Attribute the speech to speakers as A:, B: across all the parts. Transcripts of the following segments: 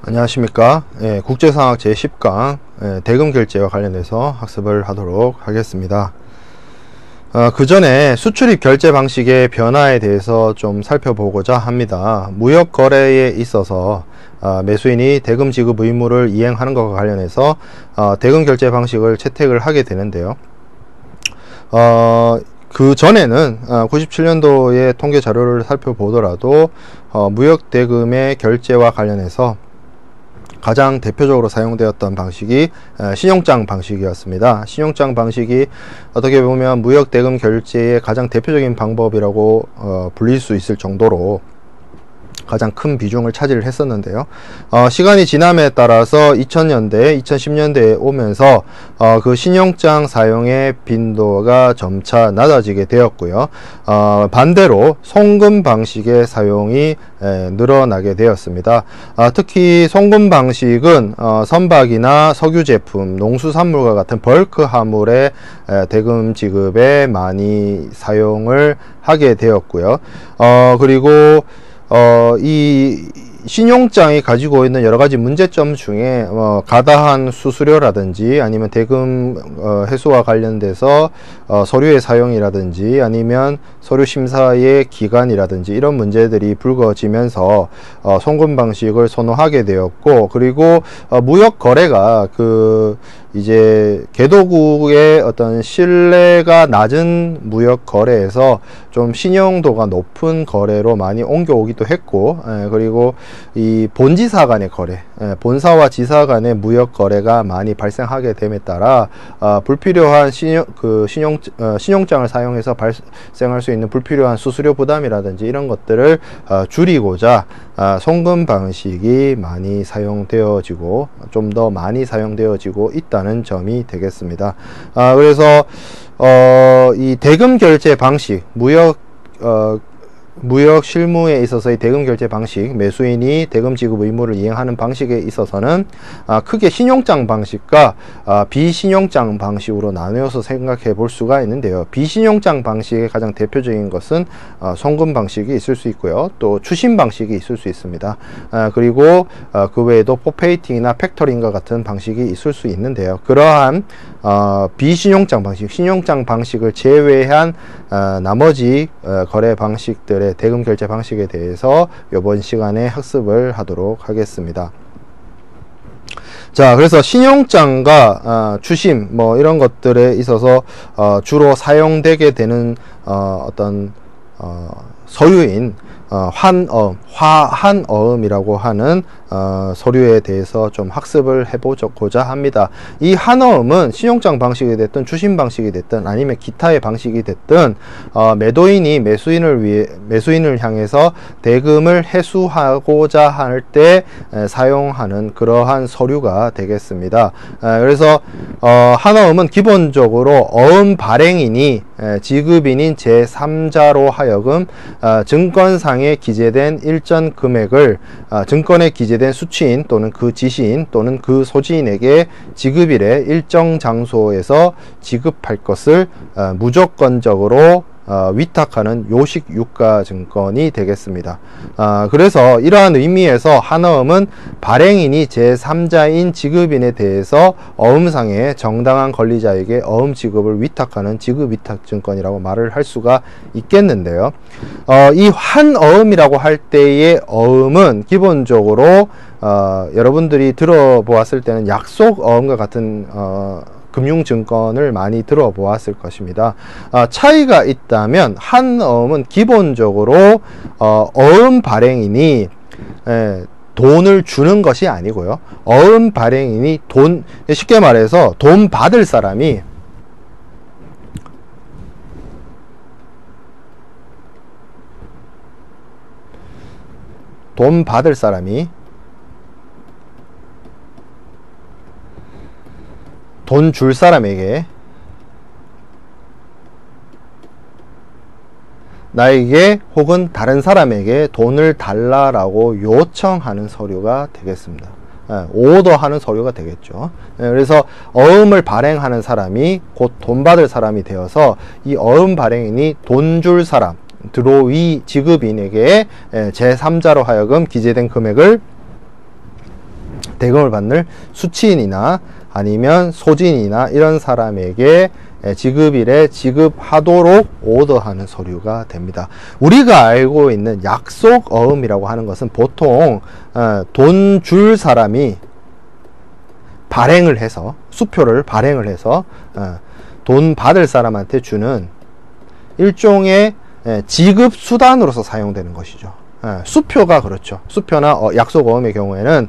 A: 안녕하십니까. 국제상학 제10강 대금 결제와 관련해서 학습을 하도록 하겠습니다. 그 전에 수출입 결제 방식의 변화에 대해서 좀 살펴보고자 합니다. 무역 거래에 있어서 매수인이 대금 지급 의무를 이행하는 것과 관련해서 대금 결제 방식을 채택을 하게 되는데요. 그 전에는 97년도의 통계 자료를 살펴보더라도 무역 대금의 결제와 관련해서 가장 대표적으로 사용되었던 방식이 신용장 방식이었습니다. 신용장 방식이 어떻게 보면 무역 대금 결제의 가장 대표적인 방법이라고 불릴 수 있을 정도로 가장 큰 비중을 차지를 했었는데요. 시간이 지남에 따라서 2000년대, 2010년대에 오면서 그 신용장 사용의 빈도가 점차 낮아지게 되었고요. 반대로 송금 방식의 사용이 늘어나게 되었습니다. 특히 송금 방식은 선박이나 석유 제품, 농수산물과 같은 벌크 화물의 대금 지급에 많이 사용을 하게 되었고요. 그리고 이 신용장이 가지고 있는 여러가지 문제점 중에 가다한 수수료라든지 아니면 대금 회수와 관련돼서 서류의 사용이라든지 아니면 서류 심사의 기간이라든지 이런 문제들이 불거지면서 송금 방식을 선호하게 되었고, 그리고 무역 거래가 이제 개도국의 어떤 신뢰가 낮은 무역 거래에서 좀 신용도가 높은 거래로 많이 옮겨오기도 했고, 그리고 이 본지사 간의 거래, 본사와 지사 간의 무역 거래가 많이 발생하게 됨에 따라 불필요한 신용장을 사용해서 발생할 수 있는 불필요한 수수료 부담이라든지 이런 것들을 줄이고자 송금 방식이 많이 사용되어지고 좀 더 많이 사용되어지고 있다는 점이 되겠습니다. 그래서 이 대금 결제 방식, 무역 실무에 있어서의 대금 결제 방식, 매수인이 대금 지급 의무를 이행하는 방식에 있어서는 크게 신용장 방식과 비신용장 방식으로 나누어서 생각해 볼 수가 있는데요. 비신용장 방식의 가장 대표적인 것은 송금 방식이 있을 수 있고요. 또 추심 방식이 있을 수 있습니다. 그리고 그 외에도 포페이팅이나 팩터링과 같은 방식이 있을 수 있는데요. 그러한 비신용장 방식, 신용장 방식을 제외한 나머지 거래 방식들의 대금 결제 방식에 대해서 이번 시간에 학습을 하도록 하겠습니다. 자, 그래서 신용장과 추심 이런 것들에 있어서 주로 사용되게 되는 어떤 서류인 한어음이라고 하는 서류에 대해서 좀 학습을 해보고자 합니다. 이 한어음은 신용장 방식이 됐든 추심 방식이 됐든 아니면 기타의 방식이 됐든 매도인이 매수인을 향해서 대금을 회수하고자 할 때 사용하는 그러한 서류가 되겠습니다. 그래서 한어음은 기본적으로 어음 발행인이 지급인인 제3자로 하여금 증권상에 기재된 일정 금액을 증권에 기재된 수취인 또는 그 지시인 또는 그 소지인에게 지급일에 일정 장소에서 지급할 것을 무조건적으로 위탁하는 요식 유가 증권이 되겠습니다. 그래서 이러한 의미에서 한어음은 발행인이 제3자인 지급인에 대해서 어음상의 정당한 권리자에게 어음 지급을 위탁하는 지급 위탁 증권이라고 말을 할 수가 있겠는데요. 이 한어음이라고 할 때의 어음은 기본적으로 여러분들이 들어보았을 때는 약속 어음과 같은 금융증권을 많이 들어보았을 것입니다. 차이가 있다면 한어음은 기본적으로 어음 발행인이 돈을 주는 것이 아니고요. 어음 발행인이 쉽게 말해서 돈 받을 사람이 돈 줄 사람에게 나에게 혹은 다른 사람에게 돈을 달라라고 요청하는 서류가 되겠습니다. 오더하는 서류가 되겠죠. 그래서 어음을 발행하는 사람이 곧 돈 받을 사람이 되어서 이 어음 발행인이 돈 줄 사람, 드로이 지급인에게 제3자로 하여금 기재된 금액을 대금을 받는 수취인이나 아니면 소진이나 이런 사람에게 지급일에 지급하도록 오더하는 서류가 됩니다. 우리가 알고 있는 약속어음이라고 하는 것은 보통 돈 줄 사람이 발행을 해서, 수표를 발행을 해서 돈 받을 사람한테 주는 일종의 지급 수단으로서 사용되는 것이죠. 수표가 그렇죠. 수표나 약속어음의 경우에는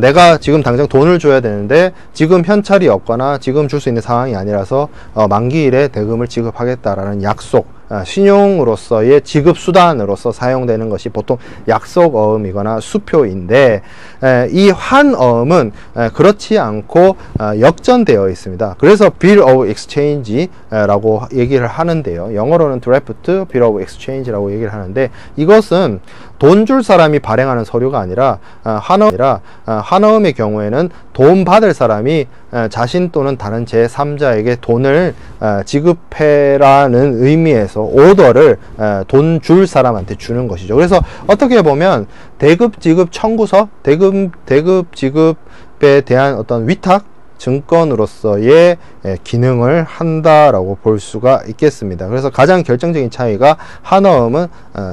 A: 내가 지금 당장 돈을 줘야 되는데 지금 현찰이 없거나 지금 줄 수 있는 상황이 아니라서 만기일에 대금을 지급하겠다라는 약속, 신용으로서의 지급 수단으로서 사용되는 것이 보통 약속어음이거나 수표인데, 이 환어음은 그렇지 않고 역전되어 있습니다. 그래서 Bill of Exchange라고 얘기를 하는데요. 영어로는 Draft Bill of Exchange라고 얘기를 하는데, 이것은 돈 줄 사람이 발행하는 서류가 아니라 환어음의 경우에는 돈 받을 사람이 자신 또는 다른 제3자에게 돈을 지급해라는 의미에서 오더를 돈 줄 사람한테 주는 것이죠. 그래서 어떻게 보면 대급 지급 청구서, 대급 지급에 대한 어떤 위탁 증권으로서의 기능을 한다라고 볼 수가 있겠습니다. 그래서 가장 결정적인 차이가 환어음은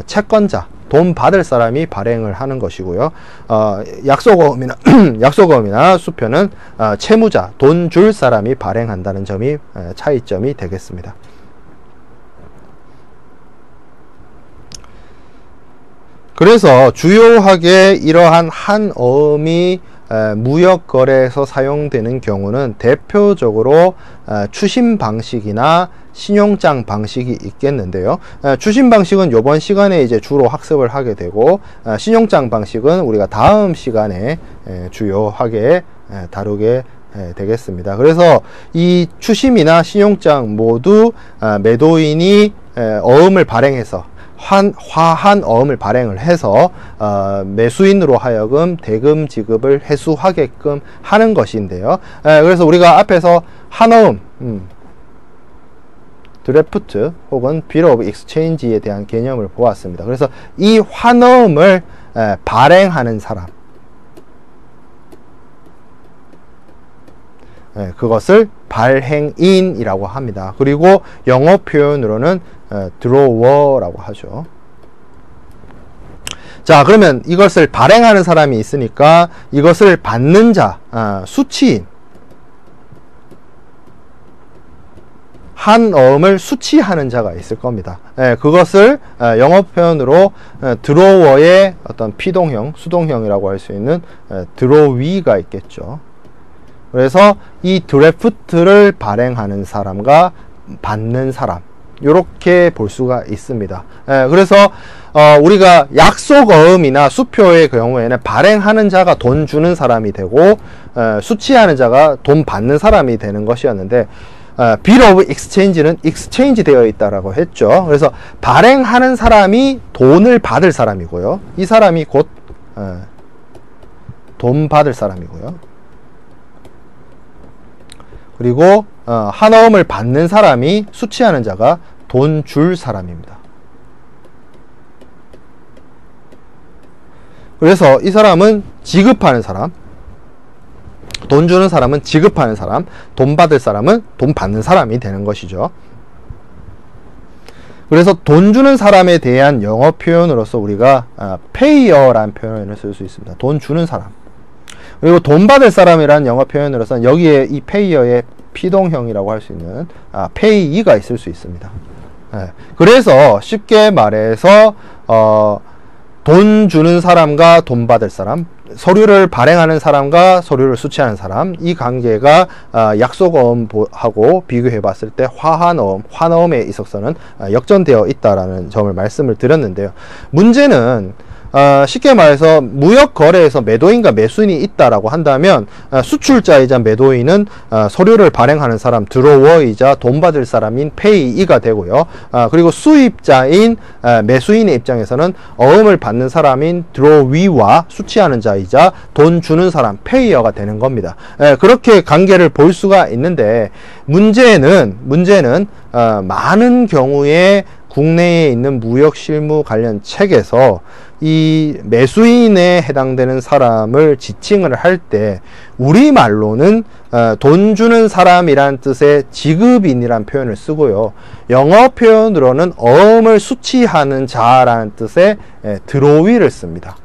A: 채권자, 돈 받을 사람이 발행을 하는 것이고요. 약속어음이나 수표는 채무자, 돈 줄 사람이 발행한다는 점이 차이점이 되겠습니다. 그래서 주요하게 이러한 환어음이 무역거래에서 사용되는 경우는 대표적으로 추심 방식이나 신용장 방식이 있겠는데요. 추심 방식은 이번 시간에 이제 주로 학습을 하게 되고, 신용장 방식은 우리가 다음 시간에 주요하게 다루게 되겠습니다. 그래서 이 추심이나 신용장 모두 매도인이 어음을 발행해서 화환어음을 발행을 해서 매수인으로 하여금 대금 지급을 회수하게끔 하는 것인데요. 그래서 우리가 앞에서 환어음, 드래프트 혹은 Bill of Exchange에 대한 개념을 보았습니다. 그래서 이 환어음을 발행하는 사람, 그것을 발행인이라고 합니다. 그리고 영어 표현으로는 드로워라고 하죠. 자, 그러면 이것을 발행하는 사람이 있으니까 이것을 받는 자, 수취인, 환어음을 수취하는 자가 있을 겁니다. 그것을 영어 표현으로 드로워의 어떤 피동형, 수동형이라고 할 수 있는 드로위가 있겠죠. 그래서 이 드래프트를 발행하는 사람과 받는 사람, 이렇게 볼 수가 있습니다. 그래서 우리가 약속어음이나 수표의 경우에는 발행하는 자가 돈 주는 사람이 되고 수취하는 자가 돈 받는 사람이 되는 것이었는데, Bill of Exchange는 exchange 되어 있다라고 했죠. 그래서 발행하는 사람이 돈을 받을 사람이고요. 이 사람이 곧 돈 받을 사람이고요. 그리고 환어음을 받는 사람이, 수취하는 자가 돈 줄 사람입니다. 그래서 이 사람은 지급하는 사람, 돈 주는 사람은 지급하는 사람, 돈 받을 사람은 돈 받는 사람이 되는 것이죠. 그래서 돈 주는 사람에 대한 영어 표현으로서 우리가 payer라는 표현을 쓸 수 있습니다. 돈 주는 사람. 그리고 돈 받을 사람이라는 영어 표현으로서는 여기에 이 payer의 피동형이라고 할 수 있는 payee가 있을 수 있습니다. 그래서 쉽게 말해서 돈 주는 사람과 돈 받을 사람, 서류를 발행하는 사람과 서류를 수취하는 사람, 이 관계가 약속어음하고 비교해 봤을 때 환어음에 있어서는 역전되어 있다라는 점을 말씀을 드렸는데요. 문제는 쉽게 말해서 무역 거래에서 매도인과 매수인이 있다라고 한다면 수출자이자 매도인은 서류를 발행하는 사람 드로워이자 돈 받을 사람인 페이이가 되고요. 그리고 수입자인 매수인의 입장에서는 어음을 받는 사람인 드로위와 수취하는 자이자 돈 주는 사람 페이어가 되는 겁니다. 그렇게 관계를 볼 수가 있는데, 문제는 많은 경우에 국내에 있는 무역 실무 관련 책에서 이 매수인에 해당되는 사람을 지칭을 할 때 우리말로는 돈 주는 사람이란 뜻의 지급인이란 표현을 쓰고요. 영어 표현으로는 어음을 수취하는 자라는 뜻의 드로위를 씁니다.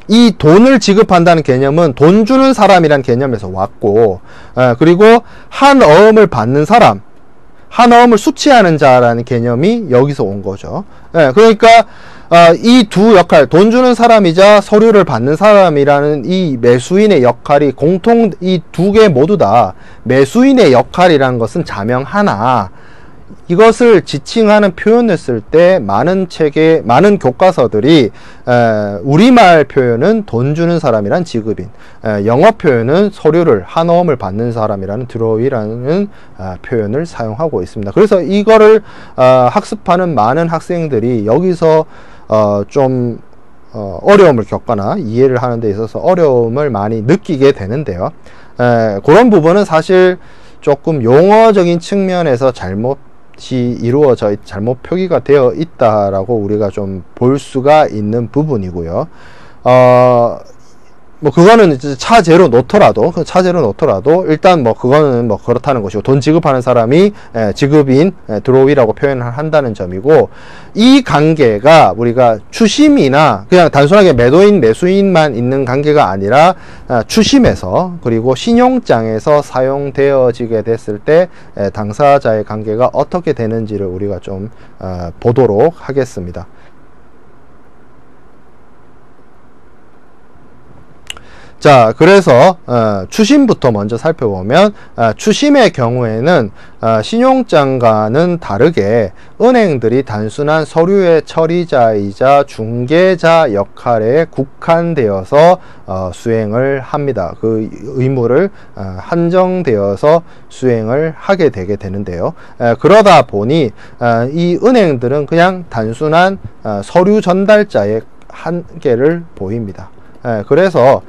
A: 이 돈을 지급한다는 개념은 돈 주는 사람이란 개념에서 왔고, 그리고 한 어음을 받는 사람, 한 어음을 수취하는 자라는 개념이 여기서 온 거죠. 그러니까 이 두 역할, 돈 주는 사람이자 서류를 받는 사람이라는 이 매수인의 역할이 공통, 이 두 개 모두 다 매수인의 역할이라는 것은 자명하나, 이것을 지칭하는 표현을 쓸 때 많은 책에, 많은 교과서들이 우리말 표현은 돈 주는 사람이란 지급인, 영어 표현은 서류를, 한 어음을 받는 사람이라는 드로이라는 표현을 사용하고 있습니다. 그래서 이거를 학습하는 많은 학생들이 여기서 좀 어려움을 겪거나 이해를 하는 데 있어서 어려움을 많이 느끼게 되는데요. 그런 부분은 사실 조금 용어적인 측면에서 잘못 표기가 되어 있다라고 우리가 좀 볼 수가 있는 부분이고요. 뭐 그거는 이제 차제로 놓더라도 일단 뭐 그거는 뭐 그렇다는 것이고, 돈 지급하는 사람이 지급인, 드로위라고 표현을 한다는 점이고, 이 관계가 우리가 추심이나 그냥 단순하게 매도인 매수인만 있는 관계가 아니라 추심에서 그리고 신용장에서 사용되어지게 됐을 때 당사자의 관계가 어떻게 되는지를 우리가 좀 보도록 하겠습니다. 자, 그래서 추심부터 먼저 살펴보면, 추심의 경우에는 신용장과는 다르게 은행들이 단순한 서류의 처리자이자 중개자 역할에 국한되어서 수행을 합니다. 그 의무를 한정되어서 수행을 하게 되게 되는데요. 그러다 보니 이 은행들은 그냥 단순한 서류 전달자의 한계를 보입니다. 그래서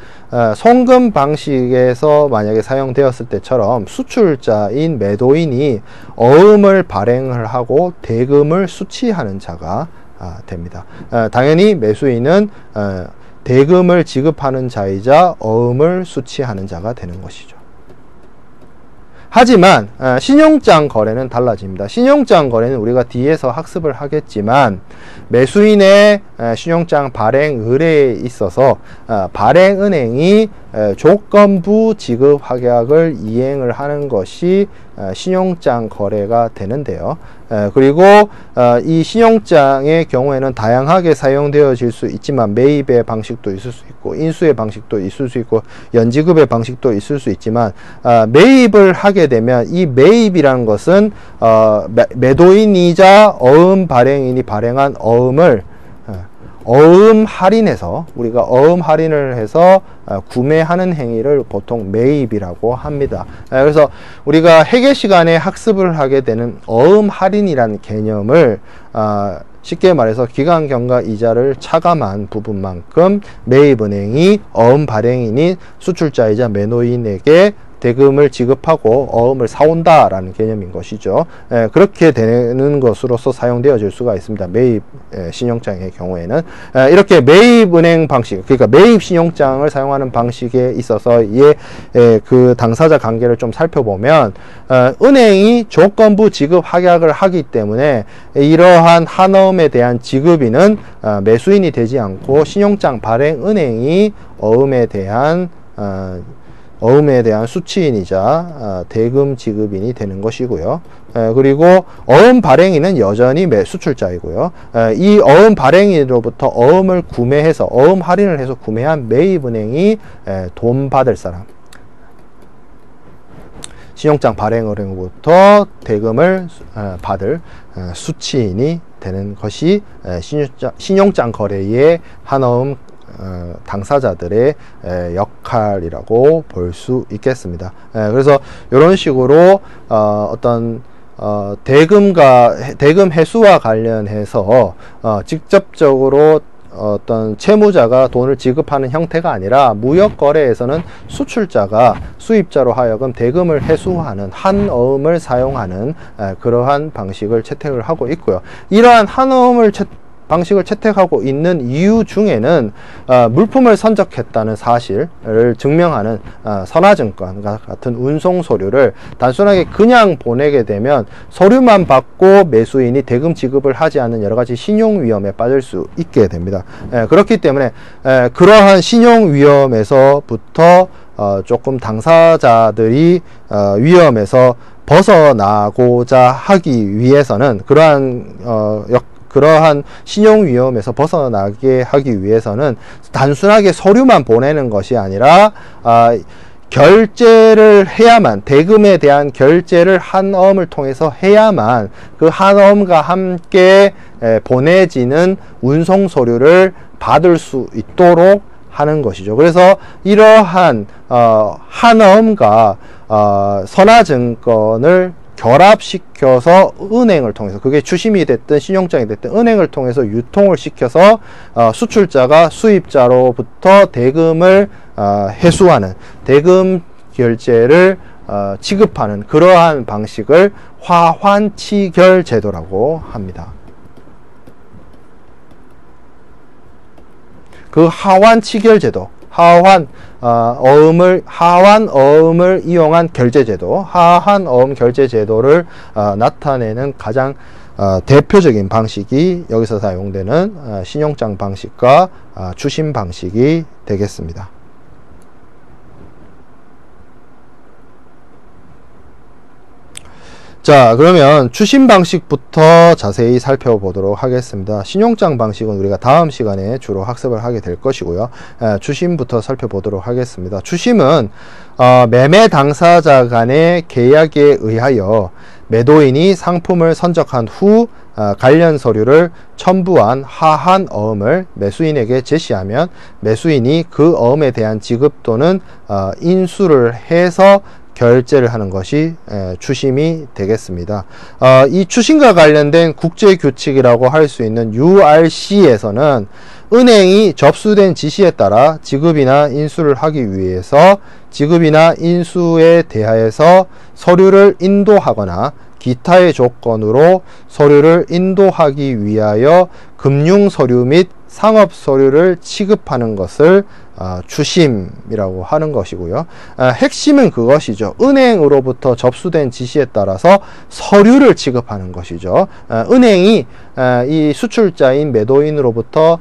A: 송금 방식에서 만약에 사용되었을 때처럼 수출자인 매도인이 어음을 발행을 하고 대금을 수취하는 자가 됩니다. 당연히 매수인은 대금을 지급하는 자이자 어음을 수취하는 자가 되는 것이죠. 하지만 신용장 거래는 달라집니다. 신용장 거래는 우리가 뒤에서 학습을 하겠지만, 매수인의 신용장 발행 의뢰에 있어서 발행은행이 조건부 지급 확약을 이행을 하는 것이 신용장 거래가 되는데요. 그리고 이 신용장의 경우에는 다양하게 사용되어질 수 있지만, 매입의 방식도 있을 수 있고 인수의 방식도 있을 수 있고 연지급의 방식도 있을 수 있지만, 매입을 하게 되면 이 매입이라는 것은 매도인이자 어음 발행인이 발행한 어음을 어음 할인해서, 우리가 어음 할인을 해서 구매하는 행위를 보통 매입이라고 합니다. 그래서 우리가 회계 시간에 학습을 하게 되는 어음 할인이라는 개념을 쉽게 말해서 기간 경과 이자를 차감한 부분만큼 매입은행이 어음 발행인인 수출자이자 매도인에게 대금을 지급하고 어음을 사온다라는 개념인 것이죠. 그렇게 되는 것으로서 사용되어질 수가 있습니다. 매입 신용장의 경우에는 이렇게 매입은행 방식, 그러니까 매입 신용장을 사용하는 방식에 있어서의 그 당사자 관계를 좀 살펴보면, 은행이 조건부 지급 확약을 하기 때문에 이러한 한어음에 대한 지급인은 매수인이 되지 않고 신용장 발행 은행이 어음에 대한 수취인이자 대금 지급인이 되는 것이고요. 그리고 어음 발행인은 여전히 수출자이고요. 이 어음 발행인으로부터 어음을 구매해서, 어음 할인을 해서 구매한 매입은행이 돈 받을 사람, 신용장 발행은행으로부터 대금을 받을 수취인이 되는 것이 신용장 거래의 한어음 당사자들의 역할이라고 볼 수 있겠습니다. 그래서 이런 식으로 어떤 대금 회수와 관련해서 직접적으로 어떤 채무자가 돈을 지급하는 형태가 아니라 무역 거래에서는 수출자가 수입자로 하여금 대금을 회수하는 한어음을 사용하는 그러한 방식을 채택을 하고 있고요. 이러한 한어음을 방식을 채택하고 있는 이유 중에는 물품을 선적했다는 사실을 증명하는 선화증권 같은 운송 서류를 단순하게 그냥 보내게 되면 서류만 받고 매수인이 대금 지급을 하지 않는 여러가지 신용 위험에 빠질 수 있게 됩니다. 그렇기 때문에 그러한 신용 위험에서부터 조금 당사자들이 위험에서 벗어나고자 하기 위해서는 그러한 신용 위험에서 벗어나게 하기 위해서는 단순하게 서류만 보내는 것이 아니라 결제를 해야만, 대금에 대한 결제를 한어음을 통해서 해야만 그 한어음과 함께 보내지는 운송 서류를 받을 수 있도록 하는 것이죠. 그래서 이러한 한어음과 선화증권을 결합시켜서 은행을 통해서, 그게 주심이 됐든 신용장이 됐든 은행을 통해서 유통을 시켜서 수출자가 수입자로부터 대금을 회수하는, 대금 결제를 지급하는 그러한 방식을 하환치결 제도라고 합니다. 그 하환치결 제도, 하환어음을 이용한 결제제도, 하환어음 결제제도를 나타내는 가장 대표적인 방식이 여기서 사용되는 신용장 방식과 주심 방식이 되겠습니다. 자, 그러면 추심 방식부터 자세히 살펴보도록 하겠습니다. 신용장 방식은 우리가 다음 시간에 주로 학습을 하게 될 것이고요. 추심부터 살펴보도록 하겠습니다. 추심은 매매 당사자 간의 계약에 의하여 매도인이 상품을 선적한 후 관련 서류를 첨부한 하한 어음을 매수인에게 제시하면 매수인이 그 어음에 대한 지급 또는 인수를 해서 결제를 하는 것이 추심이 되겠습니다. 이 추심과 관련된 국제규칙이라고 할 수 있는 URC에서는 은행이 접수된 지시에 따라 지급이나 인수를 하기 위해서 지급이나 인수에 대하여서 서류를 인도하거나 기타의 조건으로 서류를 인도하기 위하여 금융서류 및 상업서류를 취급하는 것을 추심이라고 하는 것이고요. 핵심은 그것이죠. 은행으로부터 접수된 지시에 따라서 서류를 취급하는 것이죠. 은행이 이 수출자인 매도인으로부터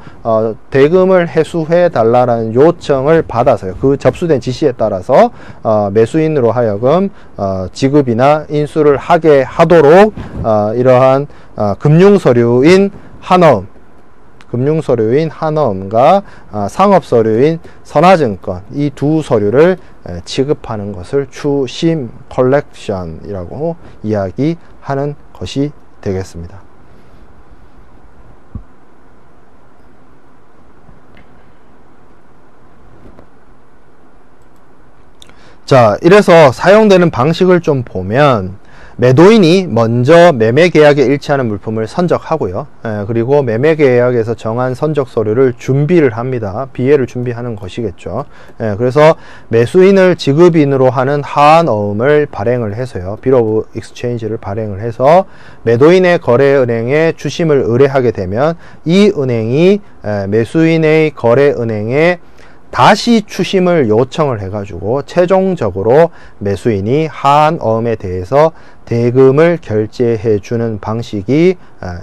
A: 대금을 회수해 달라는 요청을 받아서요. 그 접수된 지시에 따라서 매수인으로 하여금 지급이나 인수를 하게 하도록 이러한 금융서류인 한어음과 상업서류인 선화증권, 이 두 서류를 취급하는 것을 추심 컬렉션이라고 이야기하는 것이 되겠습니다. 자, 이래서 사용되는 방식을 좀 보면 매도인이 먼저 매매계약에 일치하는 물품을 선적하고요. 그리고 매매계약에서 정한 선적 서류를 준비를 합니다. 비해를 준비하는 것이겠죠. 그래서 매수인을 지급인으로 하는 하한어음을 발행을 해서요. Bill of Exchange를 발행을 해서 매도인의 거래은행에 주심을 의뢰하게 되면 이 은행이 매수인의 거래은행에 다시 추심을 요청을 해가지고 최종적으로 매수인이 하한어음에 대해서 대금을 결제해 주는 방식이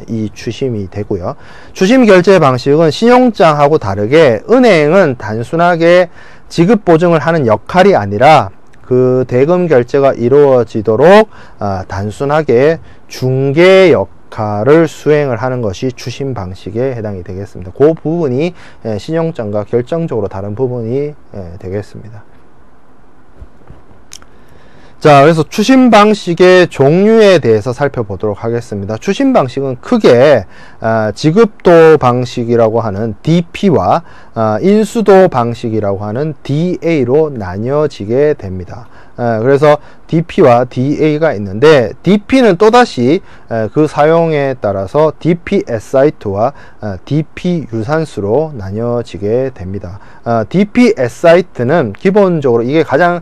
A: 이 추심이 되고요. 추심 결제 방식은 신용장하고 다르게 은행은 단순하게 지급 보증을 하는 역할이 아니라 그 대금 결제가 이루어지도록 단순하게 중개 역할을 수행을 하는 것이 추심 방식에 해당이 되겠습니다. 그 부분이 신용장과 결정적으로 다른 부분이 되겠습니다. 자, 그래서 추심 방식의 종류에 대해서 살펴보도록 하겠습니다. 추심 방식은 크게 지급도 방식이라고 하는 DP와 인수도 방식이라고 하는 DA로 나뉘어지게 됩니다. 그래서 DP와 DA가 있는데, DP는 또다시 그 사용에 따라서 DP 에사이트와 DP 유산수로 나뉘어지게 됩니다. DP 에사이트는 기본적으로 이게 가장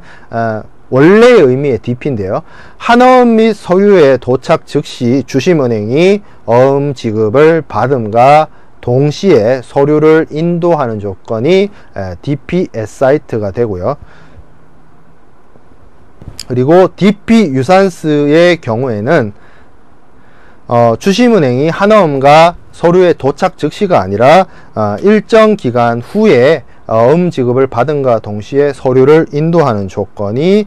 A: 원래의 의미의 DP인데요. 한어음 및 서류의 도착 즉시 주심은행이 어음 지급을 받음과 동시에 서류를 인도하는 조건이 DP 에사이트가 되고요. 그리고 DP 유산스의 경우에는 주심은행이 한어음과 서류의 도착 즉시가 아니라 일정 기간 후에 어음 지급을 받은과 동시에 서류를 인도하는 조건이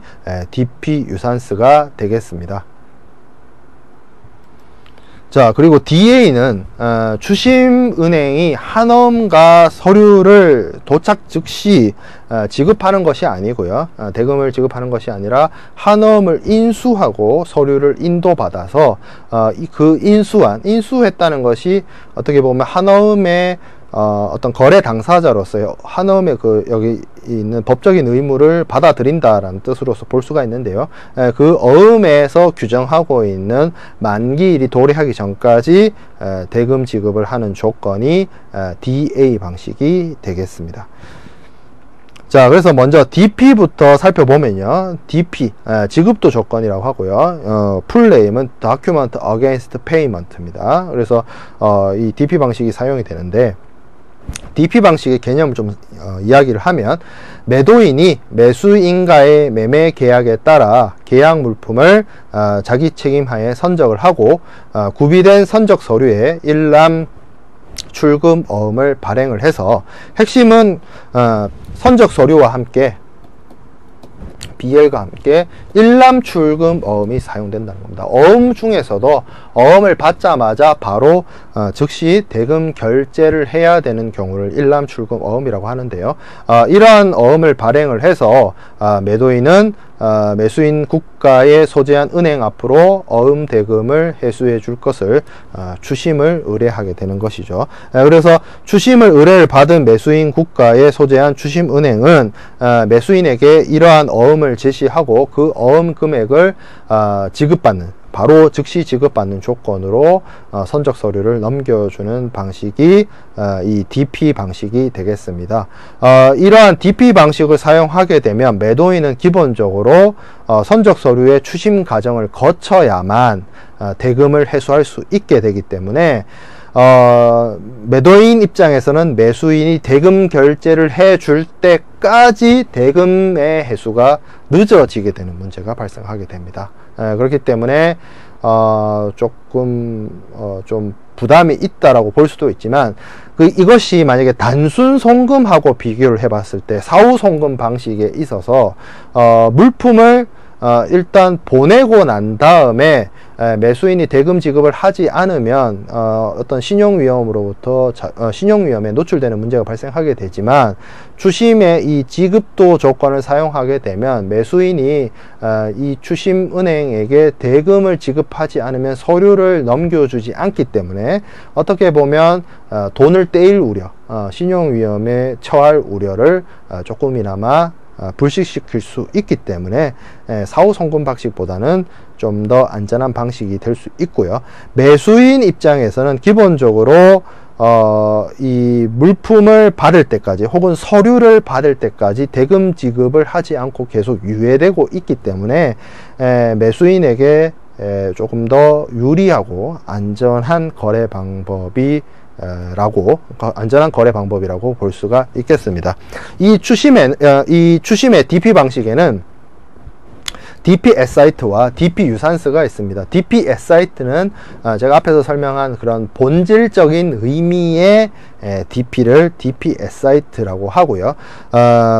A: DP 유산스가 되겠습니다. 자, 그리고 DA는 주심은행이 한어음과 서류를 도착 즉시 지급하는 것이 아니고요. 대금을 지급하는 것이 아니라 한어음을 인수하고 서류를 인도받아서 그 인수했다는 것이 어떻게 보면 한어음의 어떤 거래 당사자로서의 한어음의 여기 있는 법적인 의무를 받아들인다라는 뜻으로서 볼 수가 있는데요. 그 어음에서 규정하고 있는 만기일이 도래하기 전까지 대금 지급을 하는 조건이 DA 방식이 되겠습니다. 자, 그래서 먼저 DP부터 살펴보면요. DP, 지급도 조건이라고 하고요. 풀네임은 Document Against Payment입니다. 그래서 이 DP 방식이 사용이 되는데, DP 방식의 개념을 좀 이야기를 하면, 매도인이 매수인과의 매매 계약에 따라 계약 물품을 자기 책임하에 선적을 하고 구비된 선적 서류에 일람 출금 어음을 발행을 해서, 핵심은 선적 서류와 함께 BL과 함께 일람 출금 어음이 사용된다는 겁니다. 어음 중에서도 어음을 받자마자 바로 즉시 대금 결제를 해야 되는 경우를 일람 출금 어음이라고 하는데요. 이러한 어음을 발행을 해서 매도인은 매수인 국가에 소재한 은행 앞으로 어음 대금을 회수해 줄 것을 추심을 의뢰하게 되는 것이죠. 그래서 추심을 의뢰를 받은 매수인 국가에 소재한 추심은행은 매수인에게 이러한 어음을 제시하고 그 어음 금액을 바로 즉시 지급받는 조건으로 선적 서류를 넘겨주는 방식이 이 DP 방식이 되겠습니다. 이러한 DP 방식을 사용하게 되면 매도인은 기본적으로 선적 서류의 추심 과정을 거쳐야만 대금을 회수할 수 있게 되기 때문에 매도인 입장에서는 매수인이 대금 결제를 해줄 때까지 대금의 회수가 늦어지게 되는 문제가 발생하게 됩니다. 그렇기 때문에 조금 좀 부담이 있다라고 볼 수도 있지만, 이것이 만약에 단순 송금하고 비교를 해봤을 때 사후 송금 방식에 있어서 물품을 일단 보내고 난 다음에 매수인이 대금 지급을 하지 않으면 어떤 신용위험으로부터 신용위험에 노출되는 문제가 발생하게 되지만, 추심의 이 지급도 조건을 사용하게 되면 매수인이 이 추심은행에게 대금을 지급하지 않으면 서류를 넘겨주지 않기 때문에 어떻게 보면 돈을 떼일 우려, 신용위험에 처할 우려를 조금이나마 불식시킬 수 있기 때문에 사후 송금 방식보다는 좀 더 안전한 방식이 될 수 있고요. 매수인 입장에서는 기본적으로 이 물품을 받을 때까지 혹은 서류를 받을 때까지 대금 지급을 하지 않고 계속 유예되고 있기 때문에 매수인에게 조금 더 유리하고 안전한 거래 방법이 안전한 거래 방법이라고 볼 수가 있겠습니다. 이 추심의 DP 방식에는 DP 에사이트와 DP 유산스가 있습니다. DP 에사이트는 제가 앞에서 설명한 그런 본질적인 의미의 DP를 DP 에사이트라고 하고요.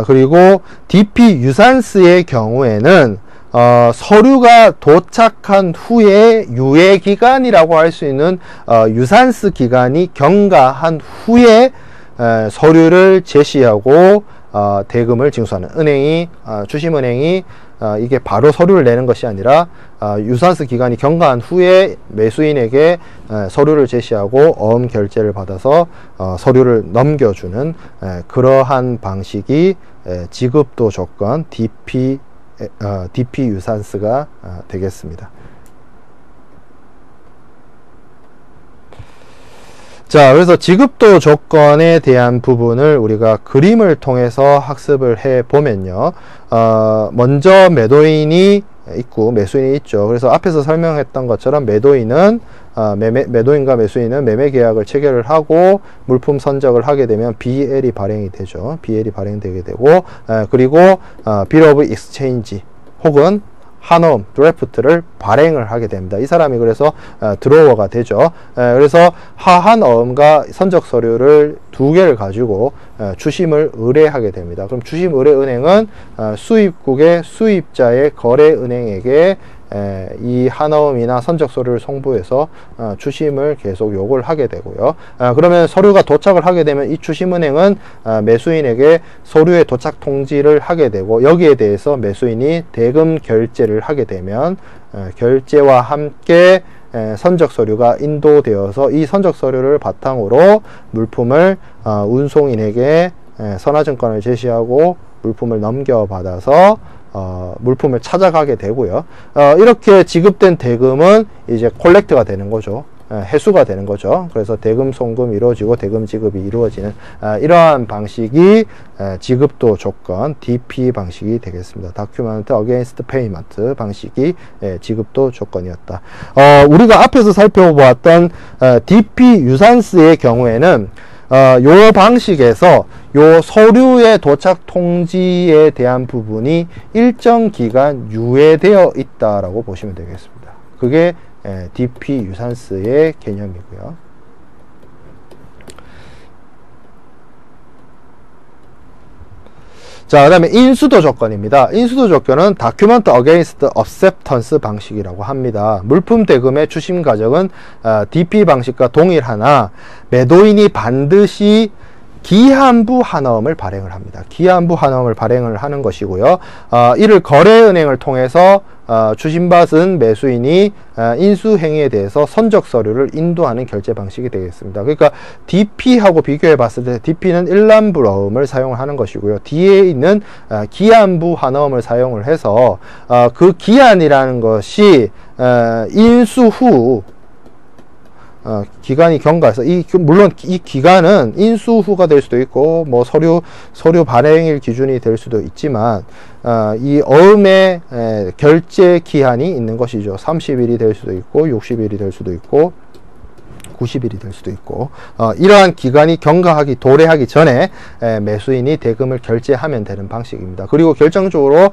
A: 그리고 DP 유산스의 경우에는 서류가 도착한 후에 유예기간이라고 할 수 있는 유산스 기간이 경과한 후에 서류를 제시하고 대금을 징수하는 주심은행이 이게 바로 서류를 내는 것이 아니라 유산스 기간이 경과한 후에 매수인에게 서류를 제시하고 어음 결제를 받아서 서류를 넘겨주는 그러한 방식이 지급도 조건 DP DP 유산스가 되겠습니다. 자, 그래서 지급도 조건에 대한 부분을 우리가 그림을 통해서 학습을 해 보면요. 먼저 매도인이 있고 매수인이 있죠. 그래서 앞에서 설명했던 것처럼 매도인은 매도인과 매수인은 매매 계약을 체결을 하고 물품 선적을 하게 되면 BL이 발행이 되죠. BL이 발행되게 되고, 그리고 Bill of Exchange 혹은 한어음, 드래프트를 발행을 하게 됩니다. 이 사람이 그래서 드로워가 되죠. 그래서 하한어음과 선적 서류를 두 개를 가지고 추심을 의뢰하게 됩니다. 그럼 추심 의뢰 은행은 수입국의 수입자의 거래 은행에게 이 한어음이나 선적 서류를 송부해서 추심을 계속 요구를 하게 되고요. 그러면 서류가 도착을 하게 되면 이 추심은행은 매수인에게 서류의 도착 통지를 하게 되고, 여기에 대해서 매수인이 대금 결제를 하게 되면 결제와 함께 선적 서류가 인도되어서 이 선적 서류를 바탕으로 물품을 운송인에게 선화증권을 제시하고 물품을 넘겨받아서 물품을 찾아가게 되고요. 이렇게 지급된 대금은 이제 콜렉트가 되는 거죠. 회수가 되는 거죠. 그래서 대금 송금이 이루어지고 대금 지급이 이루어지는 이러한 방식이 지급도 조건 DP 방식이 되겠습니다. Document Against Payment 방식이 지급도 조건이었다. 우리가 앞에서 살펴보았던 DP 유산스의 경우에는 요 방식에서 요 서류의 도착 통지에 대한 부분이 일정 기간 유예되어 있다라고 보시면 되겠습니다. 그게 DP 유산스의 개념이고요. 자, 그 다음에 인수도 조건입니다. 인수도 조건은 Document Against Acceptance 방식이라고 합니다. 물품 대금의 추심 과정은 DP 방식과 동일하나 매도인이 반드시 기한부 한어음을 발행을 합니다. 기한부 한어음을 발행을 하는 것이고요. 이를 거래은행을 통해서 추심받은 매수인이 인수행위에 대해서 선적 서류를 인도하는 결제 방식이 되겠습니다. 그러니까 DP하고 비교해 봤을 때 DP는 일람부 어음을 사용을 하는 것이고요. DA는 기한부 한어음을 사용을 해서 그 기한이라는 것이 인수 후 기간이 경과해서 물론 이 기간은 인수 후가 될 수도 있고 뭐 서류 발행일 기준이 될 수도 있지만 이 어음의 결제 기한이 있는 것이죠. 30일이 될 수도 있고 60일이 될 수도 있고 90일이 될 수도 있고 이러한 기간이 경과하기 도래하기 전에 매수인이 대금을 결제하면 되는 방식입니다. 그리고 결정적으로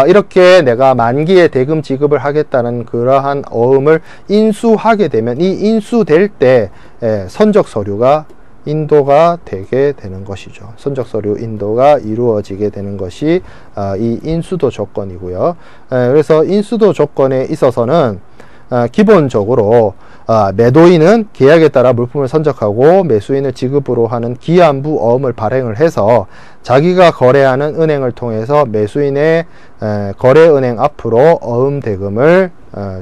A: 이렇게 내가 만기에 대금 지급을 하겠다는 그러한 어음을 인수하게 되면 이 인수될 때 선적 서류가 인도가 되게 되는 것이죠. 선적 서류 인도가 이루어지게 되는 것이 이 인수도 조건이고요. 그래서 인수도 조건에 있어서는 기본적으로 매도인은 계약에 따라 물품을 선적하고 매수인을 지급으로 하는 기한부 어음을 발행을 해서 자기가 거래하는 은행을 통해서 매수인의 거래은행 앞으로 어음 대금을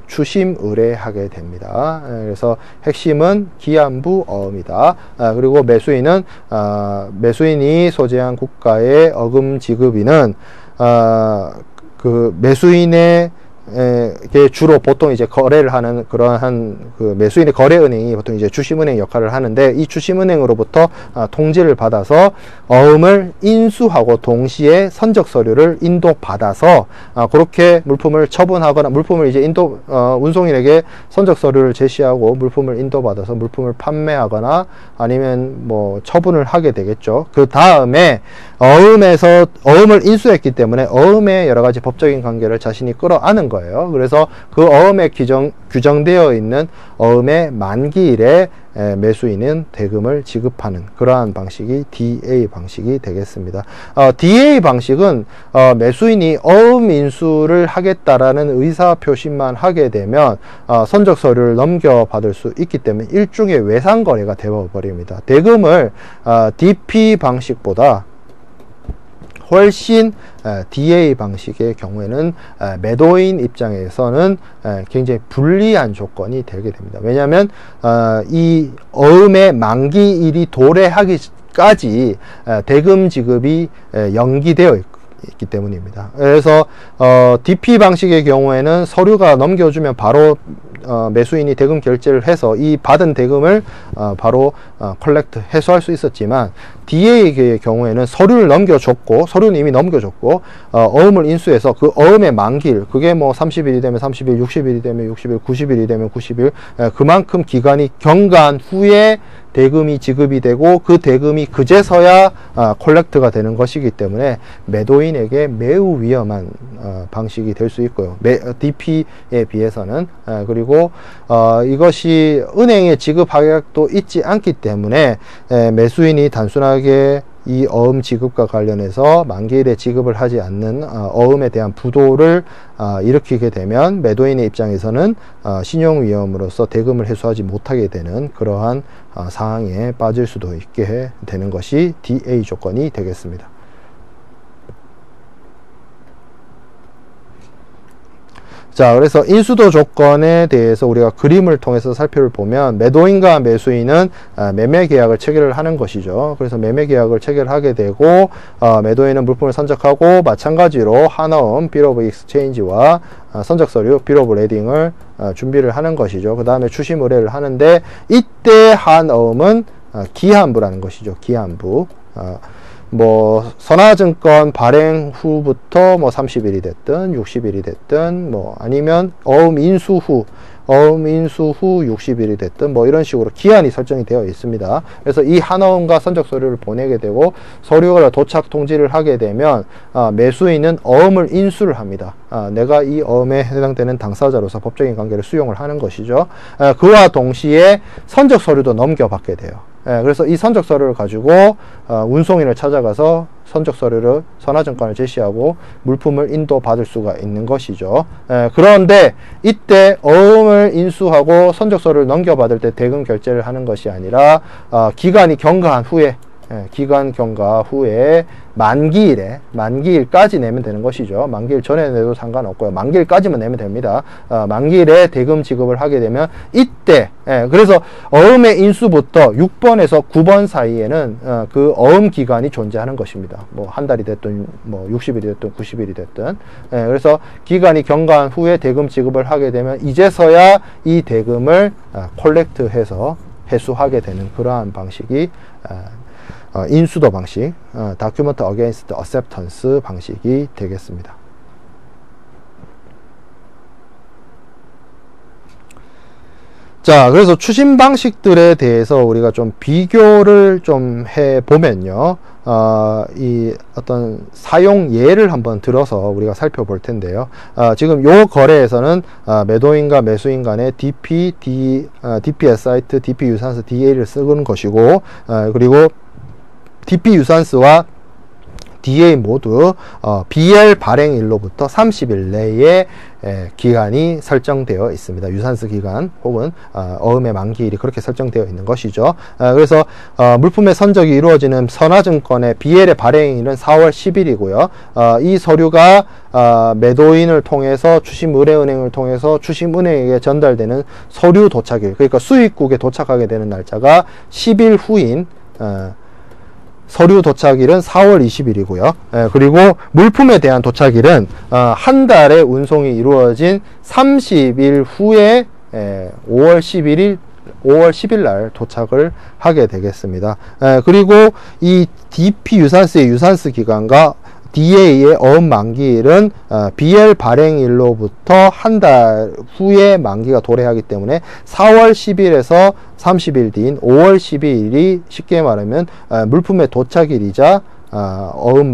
A: 추심 의뢰하게 됩니다. 그래서 핵심은 기한부 어음이다. 그리고 매수인은 매수인이 소재한 국가의 어금 지급인은 그 매수인의 주로 보통 이제 거래를 하는 그러한 그 매수인의 거래은행이 보통 이제 주심은행 역할을 하는데, 이 주심은행으로부터 통지를 받아서 어음을 인수하고 동시에 선적 서류를 인도받아서 그렇게 물품을 처분하거나 물품을 이제 운송인에게 선적 서류를 제시하고 물품을 인도받아서 물품을 판매하거나 아니면 뭐 처분을 하게 되겠죠. 그 다음에 어음을 인수했기 때문에 어음의 여러 가지 법적인 관계를 자신이 끌어안은 거예요. 그래서 그 어음에 규정되어 있는 어음의 만기일에 매수인은 대금을 지급하는 그러한 방식이 DA 방식이 되겠습니다. DA 방식은 매수인이 어음 인수를 하겠다라는 의사 표시만 하게 되면 선적 서류를 넘겨받을 수 있기 때문에 일종의 외상 거래가 되어버립니다. 대금을 DP 방식보다 훨씬 DA 방식의 경우에는 매도인 입장에서는 굉장히 불리한 조건이 되게 됩니다. 왜냐하면 이 어음의 만기일이 도래하기까지 대금 지급이 연기되어 있고 있기 때문입니다. 그래서 DP 방식의 경우에는 서류가 넘겨주면 바로 매수인이 대금 결제를 해서 이 받은 대금을 바로 컬렉트 회수할 수 있었지만, DA의 경우에는 서류를 넘겨줬고, 서류는 이미 넘겨줬고, 어음을 인수해서 그 어음의 만기일, 그게 뭐 30일이 되면 30일, 60일이 되면 60일, 90일이 되면 90일, 그만큼 기간이 경과한 후에 대금이 지급이 되고, 그 대금이 그제서야 콜렉트가 되는 것이기 때문에 매도인에게 매우 위험한 방식이 될 수 있고요. DP에 비해서는. 그리고 이것이 은행의 지급 하격도 있지 않기 때문에 매수인이 단순하게 이 어음 지급과 관련해서 만기일에 지급을 하지 않는 어음에 대한 부도를 일으키게 되면 매도인의 입장에서는 신용위험으로서 대금을 회수하지 못하게 되는 그러한 상황에 빠질 수도 있게 되는 것이 DA 조건이 되겠습니다. 자, 그래서 인수도 조건에 대해서 우리가 그림을 통해서 살펴보면, 매도인과 매수인은 매매 계약을 체결을 하는 것이죠. 그래서 매매 계약을 체결하게 되고, 매도인은 물품을 선적하고, 마찬가지로 한어음 Bill of Exchange와 선적 서류 Bill of Lading을 준비를 하는 것이죠. 그 다음에 추심 의뢰를 하는데, 이때 한어음은 기한부라는 것이죠. 기한부. 뭐 선화증권 발행 후부터 뭐 30일이 됐든 60일이 됐든, 뭐 아니면 어음 인수 후 60일이 됐든 뭐 이런 식으로 기한이 설정이 되어 있습니다. 그래서 이 한어음과 선적 서류를 보내게 되고, 서류가 도착 통지를 하게 되면 매수인은 어음을 인수를 합니다. 내가 이 어음에 해당되는 당사자로서 법적인 관계를 수용을 하는 것이죠. 그와 동시에 선적 서류도 넘겨받게 돼요. 그래서 이 선적 서류를 가지고 운송인을 찾아가서 선적 서류를 선화증권을 제시하고 물품을 인도받을 수가 있는 것이죠. 그런데 이때 어음을 인수하고 선적 서류를 넘겨받을 때 대금 결제를 하는 것이 아니라 기간이 경과한 후에, 기간 경과 후에 만기일까지 내면 되는 것이죠. 만기일 전에 내도 상관없고요. 만기일까지만 내면 됩니다. 만기일에 대금 지급을 하게 되면 이때, 그래서 어음의 인수부터 6번에서 9번 사이에는 그 어음 기간이 존재하는 것입니다. 뭐 한 달이 됐든 뭐 60일이 됐든 90일이 됐든. 그래서 기간이 경과한 후에 대금 지급을 하게 되면 이제서야 이 대금을 콜렉트해서 회수하게 되는 그러한 방식이 인수도 방식, Document Against Acceptance 방식이 되겠습니다. 자, 그래서 추심 방식들에 대해서 우리가 좀 비교를 좀 해보면요. 이 어떤 사용 예를 한번 들어서 우리가 살펴볼 텐데요. 지금 요 거래에서는 매도인과 매수인 간의 DP 사이트, DP 유산스 DA를 쓰는 것이고, 그리고 DP 유산스와 DA 모두 BL 발행일로부터 30일 내에 기간이 설정되어 있습니다. 유산스 기간 혹은 어음의 만기일이 그렇게 설정되어 있는 것이죠. 그래서 물품의 선적이 이루어지는 선화증권의 BL의 발행일은 4월 10일이고요. 이 서류가 매도인을 통해서 추심의뢰은행을 통해서 추심은행에게 전달되는 서류 도착일, 그러니까 수입국에 도착하게 되는 날짜가 10일 후인 서류 도착일은 4월 20일이고요. 그리고 물품에 대한 도착일은 한 달의 운송이 이루어진 30일 후에 5월 10일 날 도착을 하게 되겠습니다. 그리고 이 DP 유산스의 유산스 기간과 DA의 어음 만기일은 BL 발행일로부터 한 달 후에 만기가 도래하기 때문에 4월 10일에서 30일 뒤인 5월 12일이 쉽게 말하면 물품의 도착일이자 어음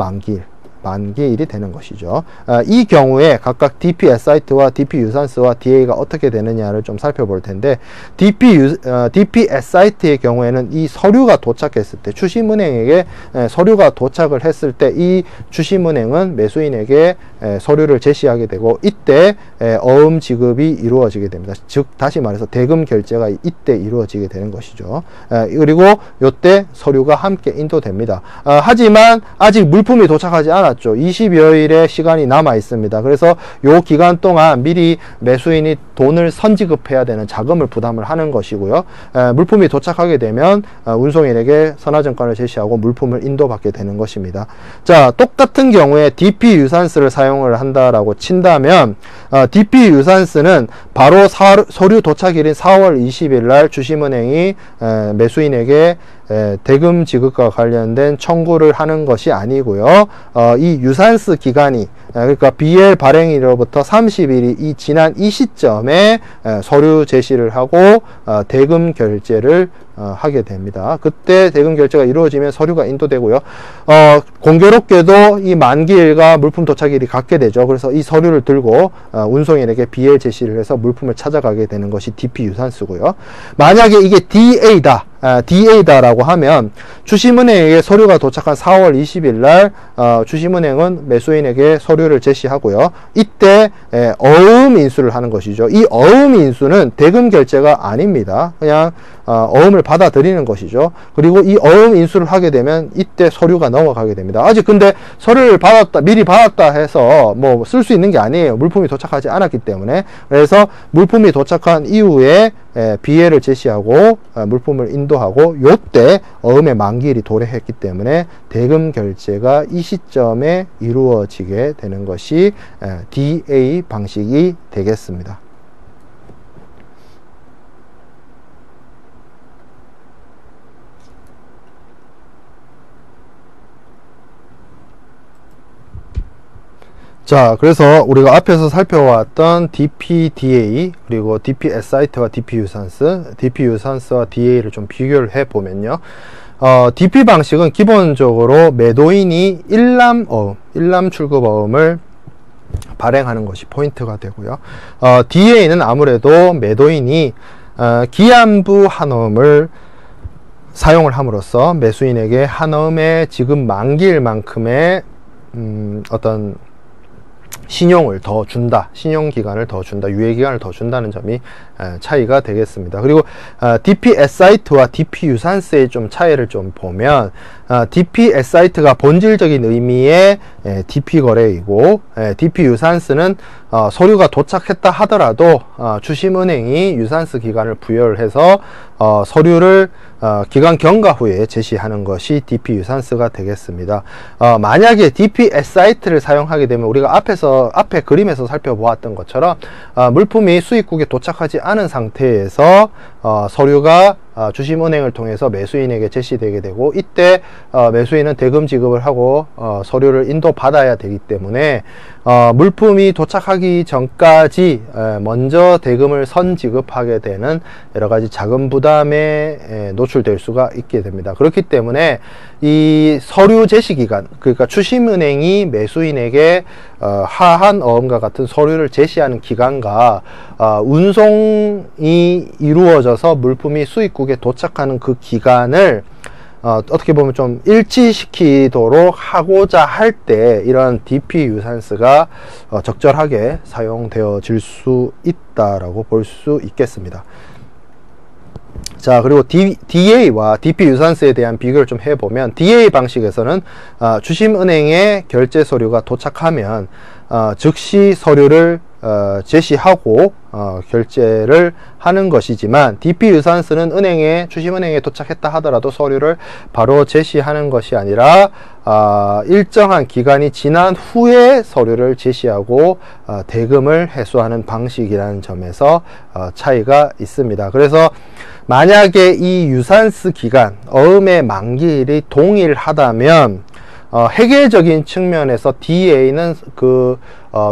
A: 만기일이 되는 것이죠. 이 경우에 각각 DP 사이트와 DP 유산스와 DA가 어떻게 되느냐를 좀 살펴볼 텐데, DP 사이트의 경우에는 이 서류가 도착했을 때, 추심은행에게 서류가 도착을 했을 때 이 추심은행은 매수인에게 서류를 제시하게 되고, 이때 어음 지급이 이루어지게 됩니다. 즉 다시 말해서 대금 결제가 이때 이루어지게 되는 것이죠. 그리고 이때 서류가 함께 인도됩니다. 하지만 아직 물품이 도착하지 않았죠. 남았죠. 20여일의 시간이 남아 있습니다. 그래서 요 기간 동안 미리 매수인이 돈을 선지급해야 되는 자금을 부담을 하는 것이고요. 물품이 도착하게 되면 운송인에게 선화증권을 제시하고 물품을 인도받게 되는 것입니다. 자, 똑같은 경우에 DP 유산스를 사용을 한다라고 친다면 DP 유산스는 바로 서류 도착일인 4월 20일 날 주심은행이 매수인에게 대금 지급과 관련된 청구를 하는 것이 아니고요. 이 유산스 기간이 그러니까 BL 발행일로부터 30일이 지난 이 시점에 서류 제시를 하고 대금 결제를 하게 됩니다. 그때 대금 결제가 이루어지면 서류가 인도되고요. 공교롭게도 이 만기일과 물품 도착일이 같게 되죠. 그래서 이 서류를 들고 운송인에게 BL 제시를 해서 물품을 찾아가게 되는 것이 DP 유산스고요. 만약에 이게 DA다라고 하면 주심은행에게 서류가 도착한 4월 20일 날 주심은행은 매수인에게 서류를 제시하고요. 이때 어음 인수를 하는 것이죠. 이 어음 인수는 대금 결제가 아닙니다. 그냥 어음을 받아들이는 것이죠. 그리고 이 어음 인수를 하게 되면 이때 서류가 넘어가게 됩니다. 아직 근데 서류를 미리 받았다 해서 뭐 쓸 수 있는 게 아니에요. 물품이 도착하지 않았기 때문에. 그래서 물품이 도착한 이후에 BL을 제시하고 물품을 인도하고 요때 어음의 만기일이 도래했기 때문에 대금 결제가 이 시점에 이루어지게 되는 것이 DA 방식이 되겠습니다. 자, 그래서 우리가 앞에서 살펴왔던 DPDA 그리고 DPSIT와 DP유산스와 DA를 좀 비교를 해보면요. DP 방식은 기본적으로 매도인이 일람 출급어음을 발행하는 것이 포인트가 되고요. DA는 아무래도 매도인이 기한부 한어음을 사용을 함으로써 매수인에게 한어음의 지급 만기일만큼의 어떤 신용을 더 준다, 신용기간을 더 준다, 유예기간을 더 준다는 점이 차이가 되겠습니다. 그리고 DPSIT와 DP유산스의 좀 차이를 좀 보면 DPSIT가 본질적인 의미의 DP거래이고 DP유산스는 서류가 도착했다 하더라도 주심은행이 유산스 기간을 부여를 해서 서류를 기간 경과 후에 제시하는 것이 DP유산스가 되겠습니다. 만약에 DPSIT를 사용하게 되면 우리가 앞에 그림에서 살펴보았던 것처럼 물품이 수입국에 도착하지 않은 상태에서 서류가 주심은행을 통해서 매수인에게 제시되게 되고 이때 매수인은 대금 지급을 하고 서류를 인도받아야 되기 때문에 물품이 도착하기 전까지 먼저 대금을 선지급하게 되는 여러가지 자금 부담에 노출될 수가 있게 됩니다. 그렇기 때문에 이 서류 제시기간, 그러니까 주심은행이 매수인에게 하한 어음과 같은 서류를 제시하는 기간과 운송이 이루어져서 물품이 수입국에 도착하는 그 기간을 어떻게 보면 좀 일치시키도록 하고자 할 때 이런 DP 유산스가 적절하게 사용되어질 수 있다라고 볼 수 있겠습니다. 자, 그리고 DA와 DP 유산스에 대한 비교를 좀 해보면 DA 방식에서는 주심은행에 결제 서류가 도착하면 즉시 서류를 제시하고 결제를 하는 것이지만 DP 유산스는 주심은행에 도착했다 하더라도 서류를 바로 제시하는 것이 아니라 일정한 기간이 지난 후에 서류를 제시하고 대금을 회수하는 방식이라는 점에서 차이가 있습니다. 그래서 만약에 이 유산스 기간, 어음의 만기일이 동일하다면 회계적인 측면에서 DA는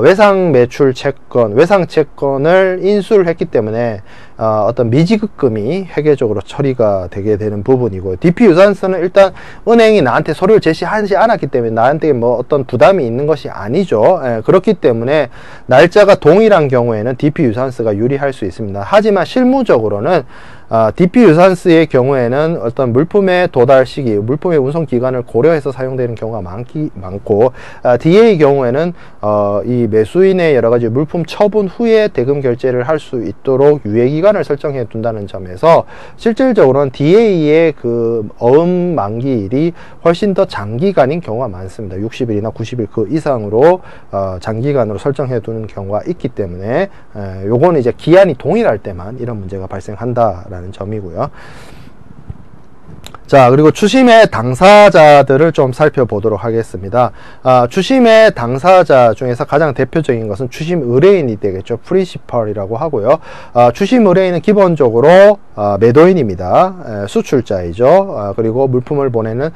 A: 외상 매출 채권, 외상 채권을 인수를 했기 때문에 어떤 미지급금이 회계적으로 처리가 되게 되는 부분이고, DP 유산스는 일단 은행이 나한테 서류를 제시하지 않았기 때문에 나한테 뭐 어떤 부담이 있는 것이 아니죠. 그렇기 때문에 날짜가 동일한 경우에는 DP 유산스가 유리할 수 있습니다. 하지만 실무적으로는 DP 유산스의 경우에는 어떤 물품의 도달 시기, 물품의 운송 기간을 고려해서 사용되는 경우가 많고, DA 경우에는 이 매수인의 여러 가지 물품 처분 후에 대금 결제를 할 수 있도록 유예기간 기간을 설정해 둔다는 점에서 실질적으로는 DA의 그 어음 만기일이 훨씬 더 장기간인 경우가 많습니다. 60일이나 90일 그 이상으로 장기간으로 설정해 두는 경우가 있기 때문에 요거는 이제 기한이 동일할 때만 이런 문제가 발생한다라는 점이고요. 자, 그리고 추심의 당사자들을 좀 살펴보도록 하겠습니다. 추심의 당사자 중에서 가장 대표적인 것은 추심 의뢰인이 되겠죠. 프린시펄이라고 하고요. 추심 의뢰인은 기본적으로 매도인입니다. 수출자이죠. 그리고 물품을 보내는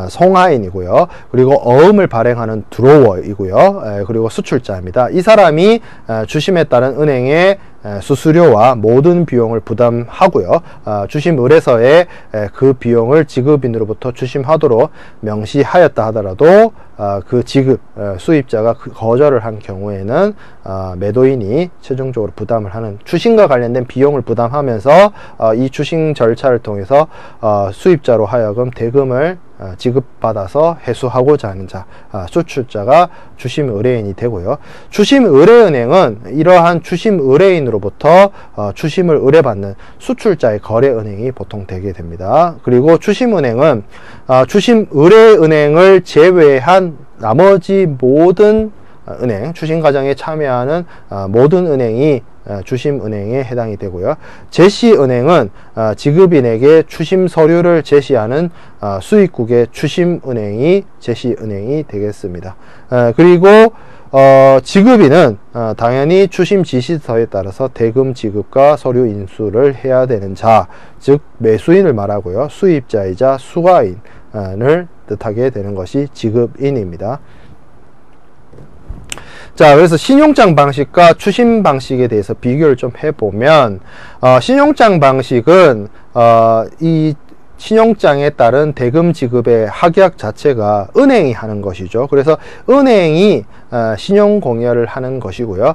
A: 송하인이고요. 그리고 어음을 발행하는 드로워이고요. 그리고 수출자입니다. 이 사람이 추심에 따른 은행의 수수료와 모든 비용을 부담하고요. 추심 의뢰서에 그 비용을 지급인으로부터 추심하도록 명시하였다 하더라도 그 지급 수입자가 거절을 한 경우에는 매도인이 최종적으로 부담을 하는, 추심과 관련된 비용을 부담하면서 이 추심 절차를 통해서 수입자로 하여금 대금을 지급받아서 회수하고자 하는 자, 수출자가 추심 의뢰인이 되고요. 추심 의뢰은행은 이러한 추심 의뢰인으로부터 추심을 의뢰받는 수출자의 거래은행이 보통 되게 됩니다. 그리고 추심은행은 추심 의뢰은행을 제외한 나머지 모든 은행, 추심 과정에 참여하는 모든 은행이 추심은행에 해당이 되고요. 제시은행은 지급인에게 추심 서류를 제시하는 수입국의 추심은행이 제시은행이 되겠습니다. 그리고 지급인은 당연히 추심 지시서에 따라서 대금 지급과 서류 인수를 해야 되는 자, 즉 매수인을 말하고요. 수입자이자 수가인을 뜻하게 되는 것이 지급인입니다. 자, 그래서 신용장 방식과 추심 방식에 대해서 비교를 좀 해보면, 신용장 방식은 이 신용장에 따른 대금 지급의 확약 자체가 은행이 하는 것이죠. 그래서 은행이 신용공여를 하는 것이고요.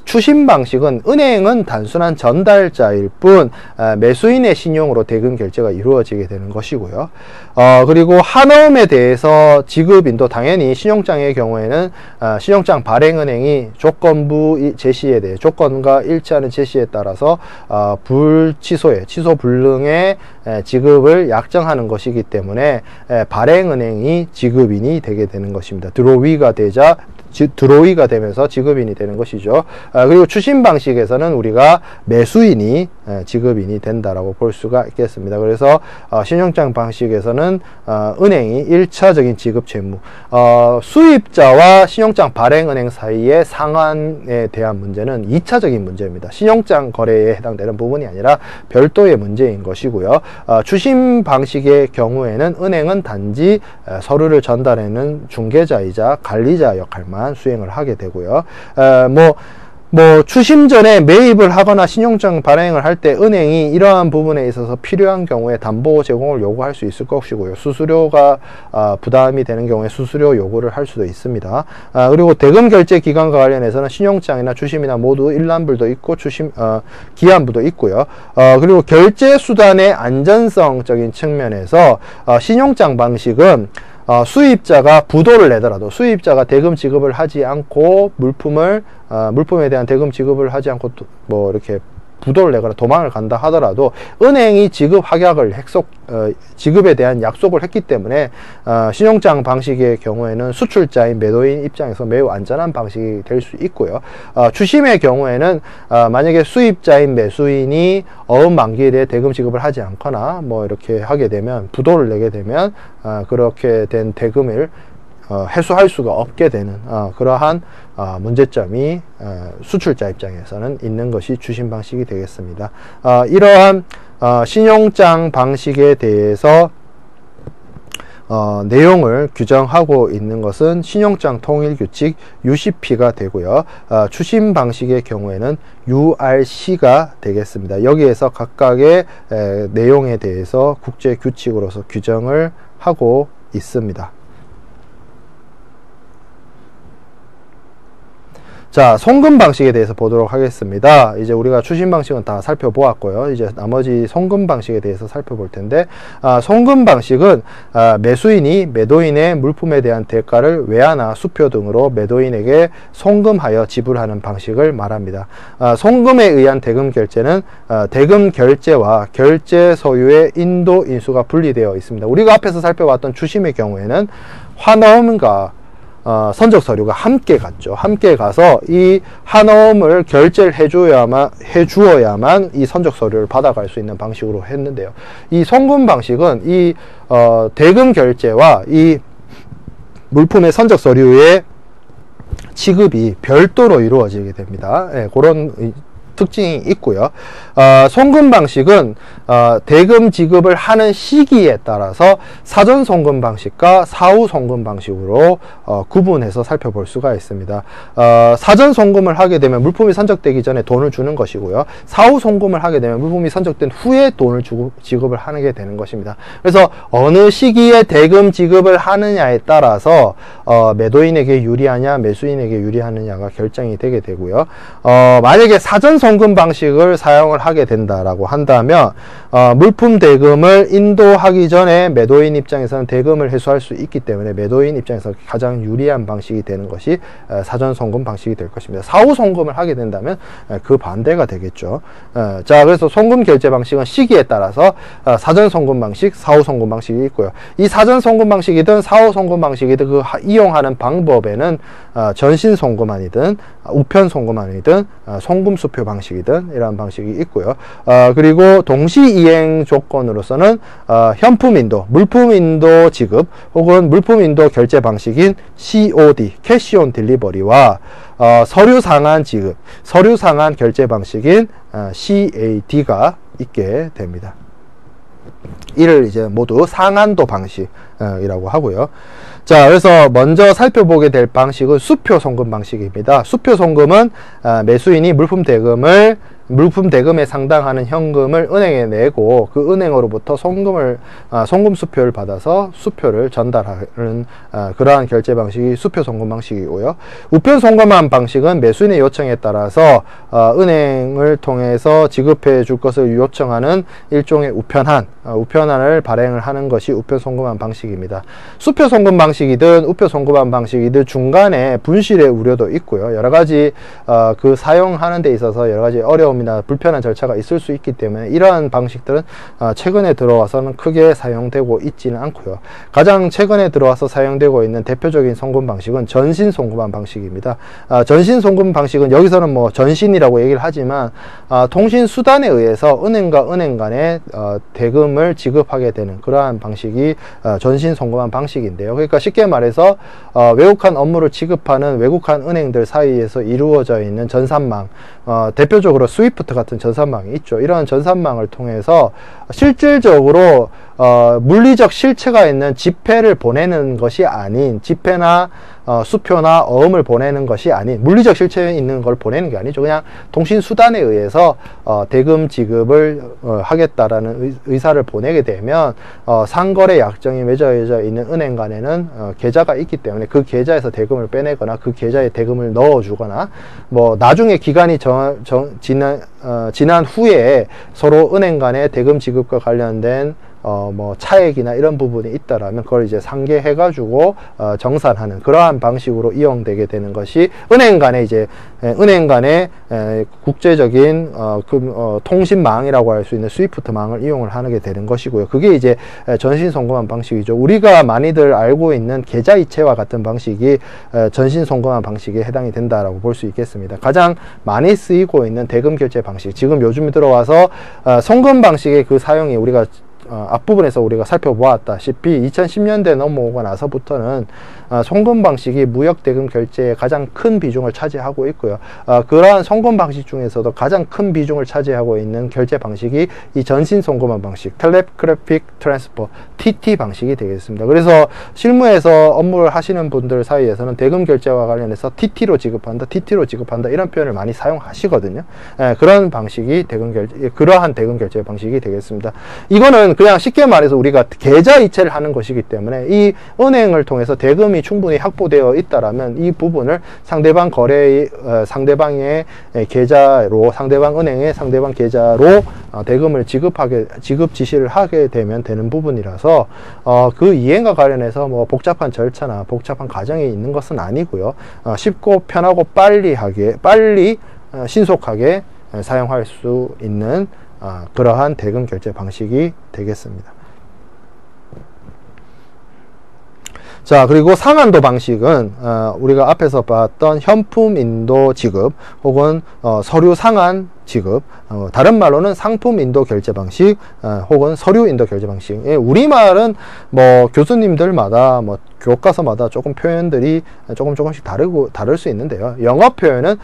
A: 추심 방식은 은행은 단순한 전달자일 뿐 매수인의 신용으로 대금 결제가 이루어지게 되는 것이고요. 그리고 한어음에 대해서 지급인도 당연히 신용장의 경우에는 신용장 발행은행이 조건부 제시에 대해 조건과 일치하는 제시에 따라서 취소 불능의 지급을 약정하는 것이기 때문에 발행은행이 지급인이 되게 되는 것입니다. 드로이가 되면서 지급인이 되는 것이죠. 그리고 추심 방식에서는 우리가 매수인이 지급인이 된다라고 볼 수가 있겠습니다. 그래서 신용장 방식에서는 은행이 1차적인 지급 채무, 수입자와 신용장 발행은행 사이의 상환에 대한 문제는 2차적인 문제입니다. 신용장 거래에 해당되는 부분이 아니라 별도의 문제인 것이고요. 추심 방식의 경우에는 은행은 단지 서류를 전달하는 중개자이자 관리자 역할만 수행을 하게 되고요. 추심 전에 매입을 하거나 신용장 발행을 할 때 은행이 이러한 부분에 있어서 필요한 경우에 담보 제공을 요구할 수 있을 것이고요. 수수료가 부담이 되는 경우에 수수료 요구를 할 수도 있습니다. 그리고 대금 결제 기간과 관련해서는 신용장이나 추심이나 모두 일람불도 있고 기한부도 있고요. 그리고 결제 수단의 안전성적인 측면에서 신용장 방식은 수입자가 부도를 내더라도, 수입자가 대금 지급을 하지 않고 물품에 대한 대금 지급을 하지 않고 이렇게 부도를 내거나 도망을 간다 하더라도 은행이 지급에 대한 약속을 했기 때문에 신용장 방식의 경우에는 수출자인 매도인 입장에서 매우 안전한 방식이 될 수 있고요. 추심의 경우에는 만약에 수입자인 매수인이 어음 만기일에 대금 지급을 하지 않거나 이렇게 하게 되면, 부도를 내게 되면 그렇게 된 대금을 회수할 수가 없게 되는 그러한 문제점이 수출자 입장에서는 있는 것이 추심 방식이 되겠습니다. 이러한 신용장 방식에 대해서 내용을 규정하고 있는 것은 신용장 통일규칙 UCP가 되고요. 추심 방식의 경우에는 URC가 되겠습니다. 여기에서 각각의 내용에 대해서 국제규칙으로서 규정을 하고 있습니다. 자, 송금 방식에 대해서 보도록 하겠습니다. 이제 우리가 추심 방식은 다 살펴보았고요. 이제 나머지 송금 방식에 대해서 살펴볼 텐데, 송금 방식은 매수인이 매도인의 물품에 대한 대가를 외화나 수표 등으로 매도인에게 송금하여 지불하는 방식을 말합니다. 송금에 의한 대금 결제는 대금 결제와 결제 소유의 인도 인수가 분리되어 있습니다. 우리가 앞에서 살펴봤던 추심의 경우에는 환어음과 선적 서류가 함께 갔죠. 함께 가서 이 한어음을 결제를 해주어야만 이 선적 서류를 받아갈 수 있는 방식으로 했는데요. 이 송금 방식은 이 대금 결제와 이 물품의 선적 서류의 지급이 별도로 이루어지게 됩니다. 예, 그런 특징이 있고요. 송금 방식은 대금 지급을 하는 시기에 따라서 사전 송금 방식과 사후 송금 방식으로 구분해서 살펴볼 수가 있습니다. 사전 송금을 하게 되면 물품이 선적되기 전에 돈을 주는 것이고요. 사후 송금을 하게 되면 물품이 선적된 후에 돈을 주고 지급을 하게 되는 것입니다. 그래서 어느 시기에 대금 지급을 하느냐에 따라서 매도인에게 유리하냐 매수인에게 유리하느냐가 결정이 되게 되고요. 만약에 사전 송금 방식을 사용을 하게 된다라고 한다면 물품 대금을 인도하기 전에 매도인 입장에서는 대금을 회수할 수 있기 때문에 매도인 입장에서 가장 유리한 방식이 되는 것이 사전 송금 방식이 될 것입니다. 사후 송금을 하게 된다면 그 반대가 되겠죠. 자, 그래서 송금 결제 방식은 시기에 따라서 사전 송금 방식, 사후 송금 방식이 있고요. 이 사전 송금 방식이든 사후 송금 방식이든 그 이용하는 방법에는 전신 송금안이든 우편 송금안이든 송금 수표 방식이든 이러한 방식이 있고요. 그리고 동시 이행 조건으로서는 현품 인도, 물품 인도 지급 혹은 물품 인도 결제 방식인 COD, 캐시 온 딜리버리와 서류 상한 지급, 서류 상한 결제 방식인 CAD가 있게 됩니다. 이를 이제 모두 상한도 방식이라고 하고요. 자, 그래서 먼저 살펴보게 될 방식은 수표 송금 방식입니다. 수표 송금은 매수인이 물품 대금에 상당하는 현금을 은행에 내고 그 은행으로부터 송금 수표를 받아서 수표를 전달하는 그러한 결제 방식이 수표 송금 방식이고요. 우편 송금한 방식은 매수인의 요청에 따라서 은행을 통해서 지급해 줄 것을 요청하는 일종의 우편안을 발행을 하는 것이 우편 송금한 방식입니다. 수표 송금 방식이든 우표 송금한 방식이든 중간에 분실의 우려도 있고요. 여러 가지 그 사용하는 데 있어서 여러 가지 어려움이나 불편한 절차가 있을 수 있기 때문에 이러한 방식들은 최근에 들어와서는 크게 사용되고 있지는 않고요. 가장 최근에 들어와서 사용되고 있는 대표적인 송금 방식은 전신 송금한 방식입니다. 전신 송금 방식은 여기서는 뭐 전신이라고 얘기를 하지만 통신 수단에 의해서 은행과 은행 간에 대금을 지급하게 되는 그러한 방식이 전신 송금한 방식인데요. 그러니까 쉽게 말해서 외국한 업무를 지급하는 외국한 은행들 사이에서 이루어져 있는 전산망, 대표적으로 스위프트 같은 전산망이 있죠. 이런 전산망을 통해서 실질적으로 물리적 실체가 있는 지폐를 보내는 것이 아닌 지폐나 수표나 어음을 보내는 것이 아닌 물리적 실체에 있는 걸 보내는 게 아니죠. 그냥 통신 수단에 의해서 대금 지급을 하겠다라는 의사를 보내게 되면 상거래 약정이 맺어져 있는 은행 간에는 계좌가 있기 때문에 그 계좌에서 대금을 빼내거나 그 계좌에 대금을 넣어주거나 뭐 나중에 기간이 지난 후에 서로 은행 간의 대금 지급과 관련된 뭐 차액이나 이런 부분이 있다라면 그걸 이제 상계해 가지고 정산하는 그러한 방식으로 이용되게 되는 것이 은행 간의 국제적인 통신망이라고 할 수 있는 스위프트망을 이용을 하게 되는 것이고요. 그게 이제 전신 송금한 방식이죠. 우리가 많이들 알고 있는 계좌 이체와 같은 방식이 전신 송금한 방식에 해당이 된다라고 볼 수 있겠습니다. 가장 많이 쓰이고 있는 대금 결제 방식, 지금 요즘에 들어와서 송금 방식의 그 사용이 우리가 앞부분에서 우리가 살펴보았다시피 2010년대 넘어오고 나서부터는 송금 방식이 무역 대금 결제에 가장 큰 비중을 차지하고 있고요. 그러한 송금 방식 중에서도 가장 큰 비중을 차지하고 있는 결제 방식이 이 전신 송금한 방식, 텔레그래픽 트랜스퍼, TT 방식이 되겠습니다. 그래서 실무에서 업무를 하시는 분들 사이에서는 대금 결제와 관련해서 TT로 지급한다, TT로 지급한다 이런 표현을 많이 사용하시거든요. 그런 방식이 그러한 대금 결제 방식이 되겠습니다. 이거는 그냥 쉽게 말해서 우리가 계좌 이체를 하는 것이기 때문에 이 은행을 통해서 대금이 충분히 확보되어 있다라면 이 부분을 상대방 상대방의 계좌로, 상대방 은행의 상대방 계좌로 대금을 지급 지시를 하게 되는 부분이라서 그 이행과 관련해서 뭐 복잡한 절차나 복잡한 과정이 있는 것은 아니고요. 쉽고 편하고 빨리 신속하게 사용할 수 있는 그러한 대금 결제 방식이 되겠습니다. 자, 그리고 상한도 방식은 우리가 앞에서 봤던 현품 인도 지급 혹은 서류 상한 지급, 다른 말로는 상품 인도 결제 방식 혹은 서류 인도 결제 방식. 우리말은 뭐 교수님들마다 뭐 교과서마다 조금 표현들이 조금씩 다를 수 있는데요. 영어 표현은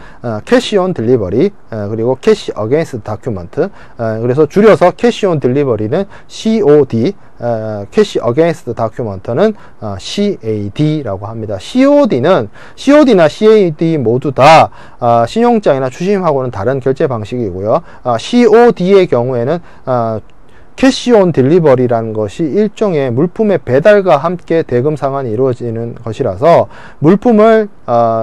A: 캐시 온 딜리버리, 그리고 캐시 어게인스트 다큐먼트, 그래서 줄여서 캐시 온 딜리버리는 COD, 캐시 어게인스트 다큐먼트는 CAD라고 합니다. COD나 CAD 모두 다 신용장이나 추심하고는 다른 결제 방식이고요. COD의 경우에는 캐시 온 딜리버리라는 것이 일종의 물품의 배달과 함께 대금 상환이 이루어지는 것이라서 물품을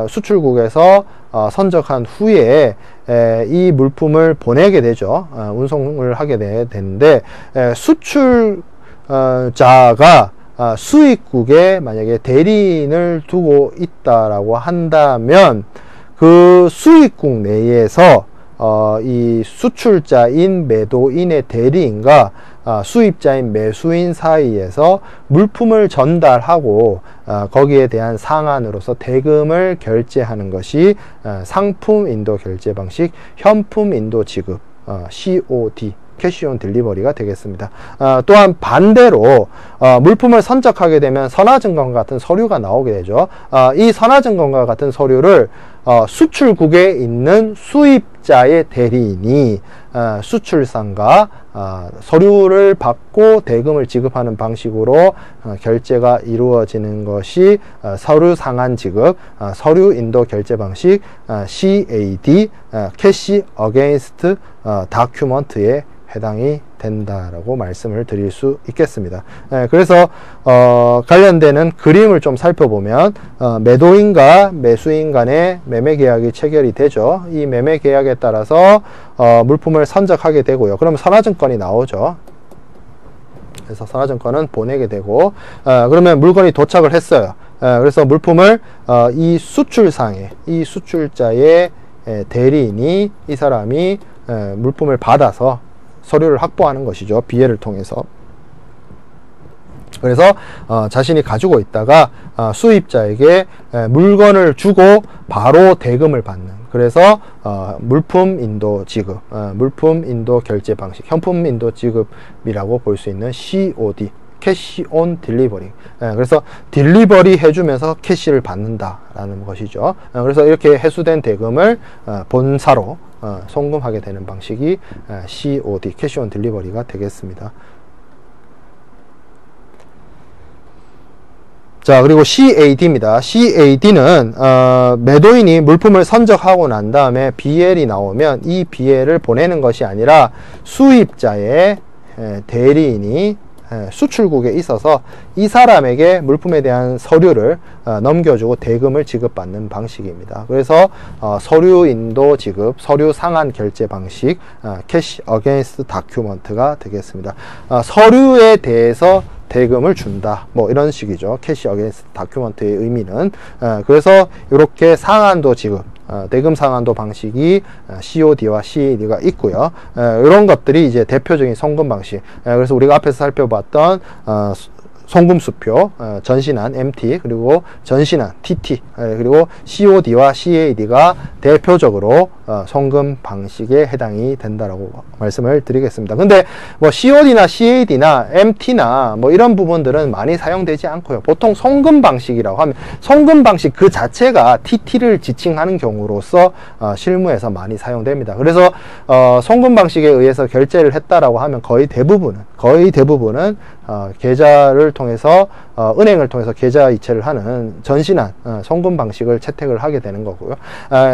A: 수출국에서 선적한 후에 이 물품을 보내게 되죠. 운송을 하게 되는데 수출자가 수입국에 만약에 대리인을 두고 있다라고 한다면 그 수입국 내에서 이 수출자인 매도인의 대리인과 수입자인 매수인 사이에서 물품을 전달하고 거기에 대한 상한으로서 대금을 결제하는 것이 상품 인도 결제 방식, 현품 인도 지급, COD, 캐시 온 딜리버리가 되겠습니다. 또한 반대로 물품을 선적하게 되면 선화증권 같은 서류가 나오게 되죠. 이 선화증권과 같은 서류를 수출국에 있는 수입자의 대리인이 수출상과 서류를 받고 대금을 지급하는 방식으로 결제가 이루어지는 것이 서류 상한 지급, 서류 인도 결제 방식, CAD, 캐시 어게인스트 다큐먼트에 해당이 된다라고 말씀을 드릴 수 있겠습니다. 그래서 관련되는 그림을 좀 살펴보면 매도인과 매수인 간의 매매 계약이 체결이 되죠. 이 매매 계약에 따라서 물품을 선적하게 되고요. 그러면 선화증권이 나오죠. 그래서 선화증권은 보내게 되고 그러면 물건이 도착을 했어요. 그래서 물품을 이 수출상에, 이 수출자의 대리인이, 이 사람이 물품을 받아서 서류를 확보하는 것이죠. 비회를 통해서. 그래서 자신이 가지고 있다가 수입자에게 물건을 주고 바로 대금을 받는, 그래서 물품 인도 지급, 물품 인도 결제 방식, 현품 인도 지급이라고 볼 수 있는 COD, 캐시 온 딜리버리. 그래서 딜리버리 해주면서 캐시를 받는다라는 것이죠. 그래서 이렇게 회수된 대금을 본사로 송금하게 되는 방식이 COD, 캐시 온 딜리버리가 되겠습니다. 자, 그리고 CAD입니다. CAD는 매도인이 물품을 선적하고 난 다음에 BL이 나오면 이 BL을 보내는 것이 아니라 수입자의 대리인이 수출국에 있어서 이 사람에게 물품에 대한 서류를 넘겨주고 대금을 지급받는 방식입니다. 그래서 서류 인도 지급, 서류 상한 결제 방식, 캐시 어게인스트 다큐먼트가 되겠습니다. 서류에 대해서 대금을 준다, 뭐 이런 식이죠. 캐시 어게인스트 다큐먼트의 의미는. 그래서 이렇게 상한도 지급, 대금 상한도 방식이 COD와 CAD가 있고요. 이런 것들이 이제 대표적인 송금 방식. 그래서 우리가 앞에서 살펴봤던 송금수표, 전신한 MT, 그리고 전신한 TT, 그리고 COD와 CAD가 대표적으로 송금 방식에 해당이 된다라고 말씀을 드리겠습니다. 근데 뭐 COD나 CAD나 MT나 뭐 이런 부분들은 많이 사용되지 않고요. 보통 송금 방식이라고 하면 송금 방식 그 자체가 TT를 지칭하는 경우로서 실무에서 많이 사용됩니다. 그래서 송금 방식에 의해서 결제를 했다라고 하면 거의 대부분은 계좌를 통해서 은행을 통해서 계좌 이체를 하는 전신한 송금 방식을 채택을 하게 되는 거고요.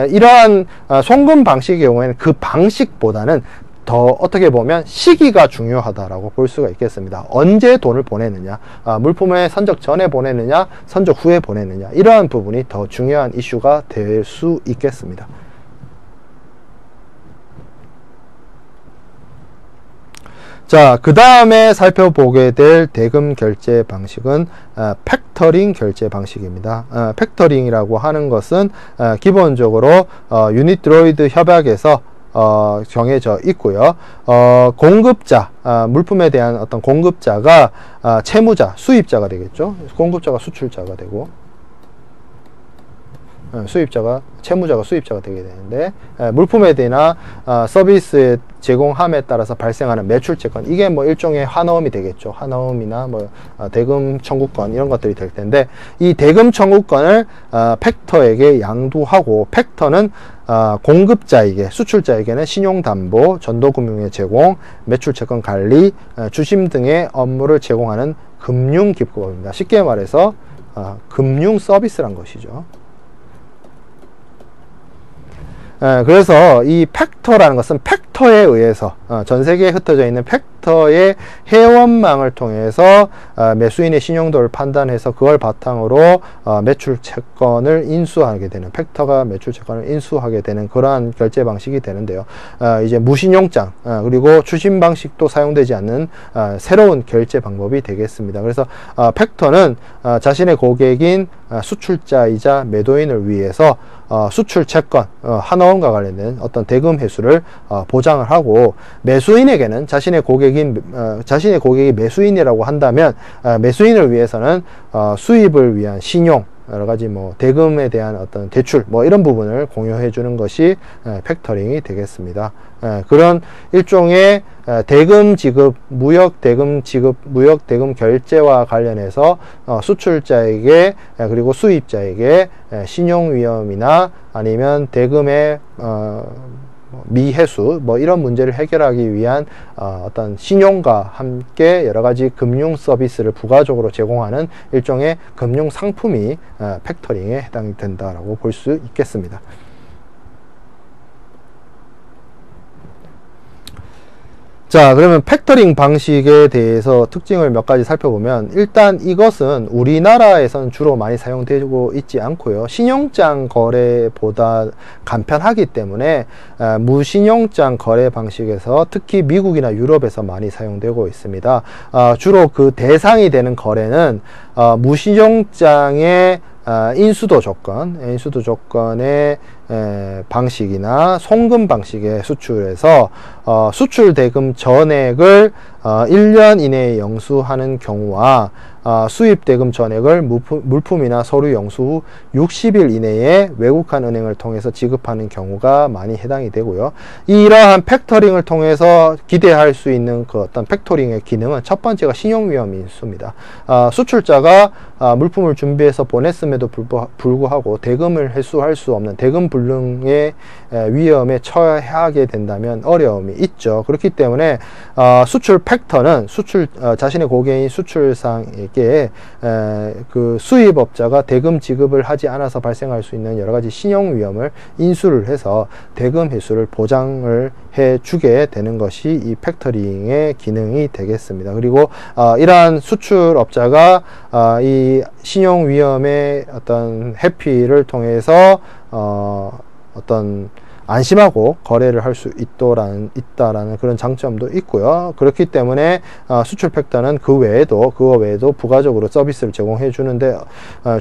A: 이러한 송금 방식의 경우에는 그 방식보다는 더 어떻게 보면 시기가 중요하다라고 볼 수가 있겠습니다. 언제 돈을 보내느냐, 물품을 선적 전에 보내느냐, 선적 후에 보내느냐, 이러한 부분이 더 중요한 이슈가 될 수 있겠습니다. 자, 그 다음에 살펴보게 될 대금 결제 방식은 팩터링 결제 방식입니다. 팩터링이라고 하는 것은 기본적으로 유닛드로이드 협약에서 정해져 있고요. 공급자, 물품에 대한 어떤 공급자가 채무자, 수입자가 되겠죠. 공급자가 수출자가 되고, 수입자가, 채무자가 수입자가 되게 되는데, 물품에 대한 서비스 제공함에 따라서 발생하는 매출채권, 이게 뭐 일종의 환어음이 되겠죠. 환어음이나 뭐 대금 청구권, 이런 것들이 될 텐데, 이 대금 청구권을 팩터에게 양도하고, 팩터는 공급자에게, 수출자에게는 신용담보, 전도금융의 제공, 매출채권 관리, 주심 등의 업무를 제공하는 금융기법입니다. 쉽게 말해서 금융 서비스란 것이죠. 그래서 이 팩터라는 것은 팩터에 의해서 전 세계에 흩어져 있는 팩터의 회원망을 통해서 매수인의 신용도를 판단해서 그걸 바탕으로 매출 채권을 인수하게 되는, 팩터가 매출 채권을 인수하게 되는 그러한 결제 방식이 되는데요. 이제 무신용장 그리고 추심 방식도 사용되지 않는 새로운 결제 방법이 되겠습니다. 그래서 팩터는 자신의 고객인 수출자이자 매도인을 위해서 수출 채권, 한어음과 관련된 어떤 대금 회수를 보장을 하고, 매수인에게는 자신의 고객이 매수인이라고 한다면 매수인을 위해서는 수입을 위한 신용, 여러 가지 뭐 대금에 대한 어떤 대출, 뭐 이런 부분을 공유해 주는 것이 팩터링이 되겠습니다. 그런 일종의 대금 지급, 무역 대금 지급, 무역 대금 결제와 관련해서 수출자에게 그리고 수입자에게 신용 위험이나 아니면 대금의 미회수, 뭐 이런 문제를 해결하기 위한 어떤 신용과 함께 여러 가지 금융 서비스를 부가적으로 제공하는 일종의 금융 상품이 팩터링에 해당이 된다라고 볼 수 있겠습니다. 자, 그러면 팩터링 방식에 대해서 특징을 몇 가지 살펴보면, 일단 이것은 우리나라에서는 주로 많이 사용되고 있지 않고요. 신용장 거래보다 간편하기 때문에 무신용장 거래 방식에서 특히 미국이나 유럽에서 많이 사용되고 있습니다. 주로 그 대상이 되는 거래는 무신용장의 인수도 조건의 방식이나 송금 방식의 수출에서 수출 대금 전액을 1년 이내에 영수하는 경우와 수입 대금 전액을 물품이나 서류 영수 후 60일 이내에 외국한 은행을 통해서 지급하는 경우가 많이 해당이 되고요. 이러한 팩터링을 통해서 기대할 수 있는 그 어떤 팩터링의 기능은, 첫 번째가 신용위험 인수입니다. 수출자가 물품을 준비해서 보냈음에도 불구하고 대금을 회수할 수 없는 대금 불능의 위험에 처하게 된다면 어려움이 있죠. 그렇기 때문에 수출 팩터는 자신의 고객인 수출상에게 그 수입업자가 대금 지급을 하지 않아서 발생할 수 있는 여러 가지 신용 위험을 인수를 해서 대금 회수를 보장을 해 주게 되는 것이 이 팩터링의 기능이 되겠습니다. 그리고 이러한 수출업자가 이 신용 위험의 어떤 회피를 통해서 어떤 안심하고 거래를 할 수 있다라는 그런 장점도 있고요. 그렇기 때문에 수출 팩터는 그거 외에도 부가적으로 서비스를 제공해 주는데,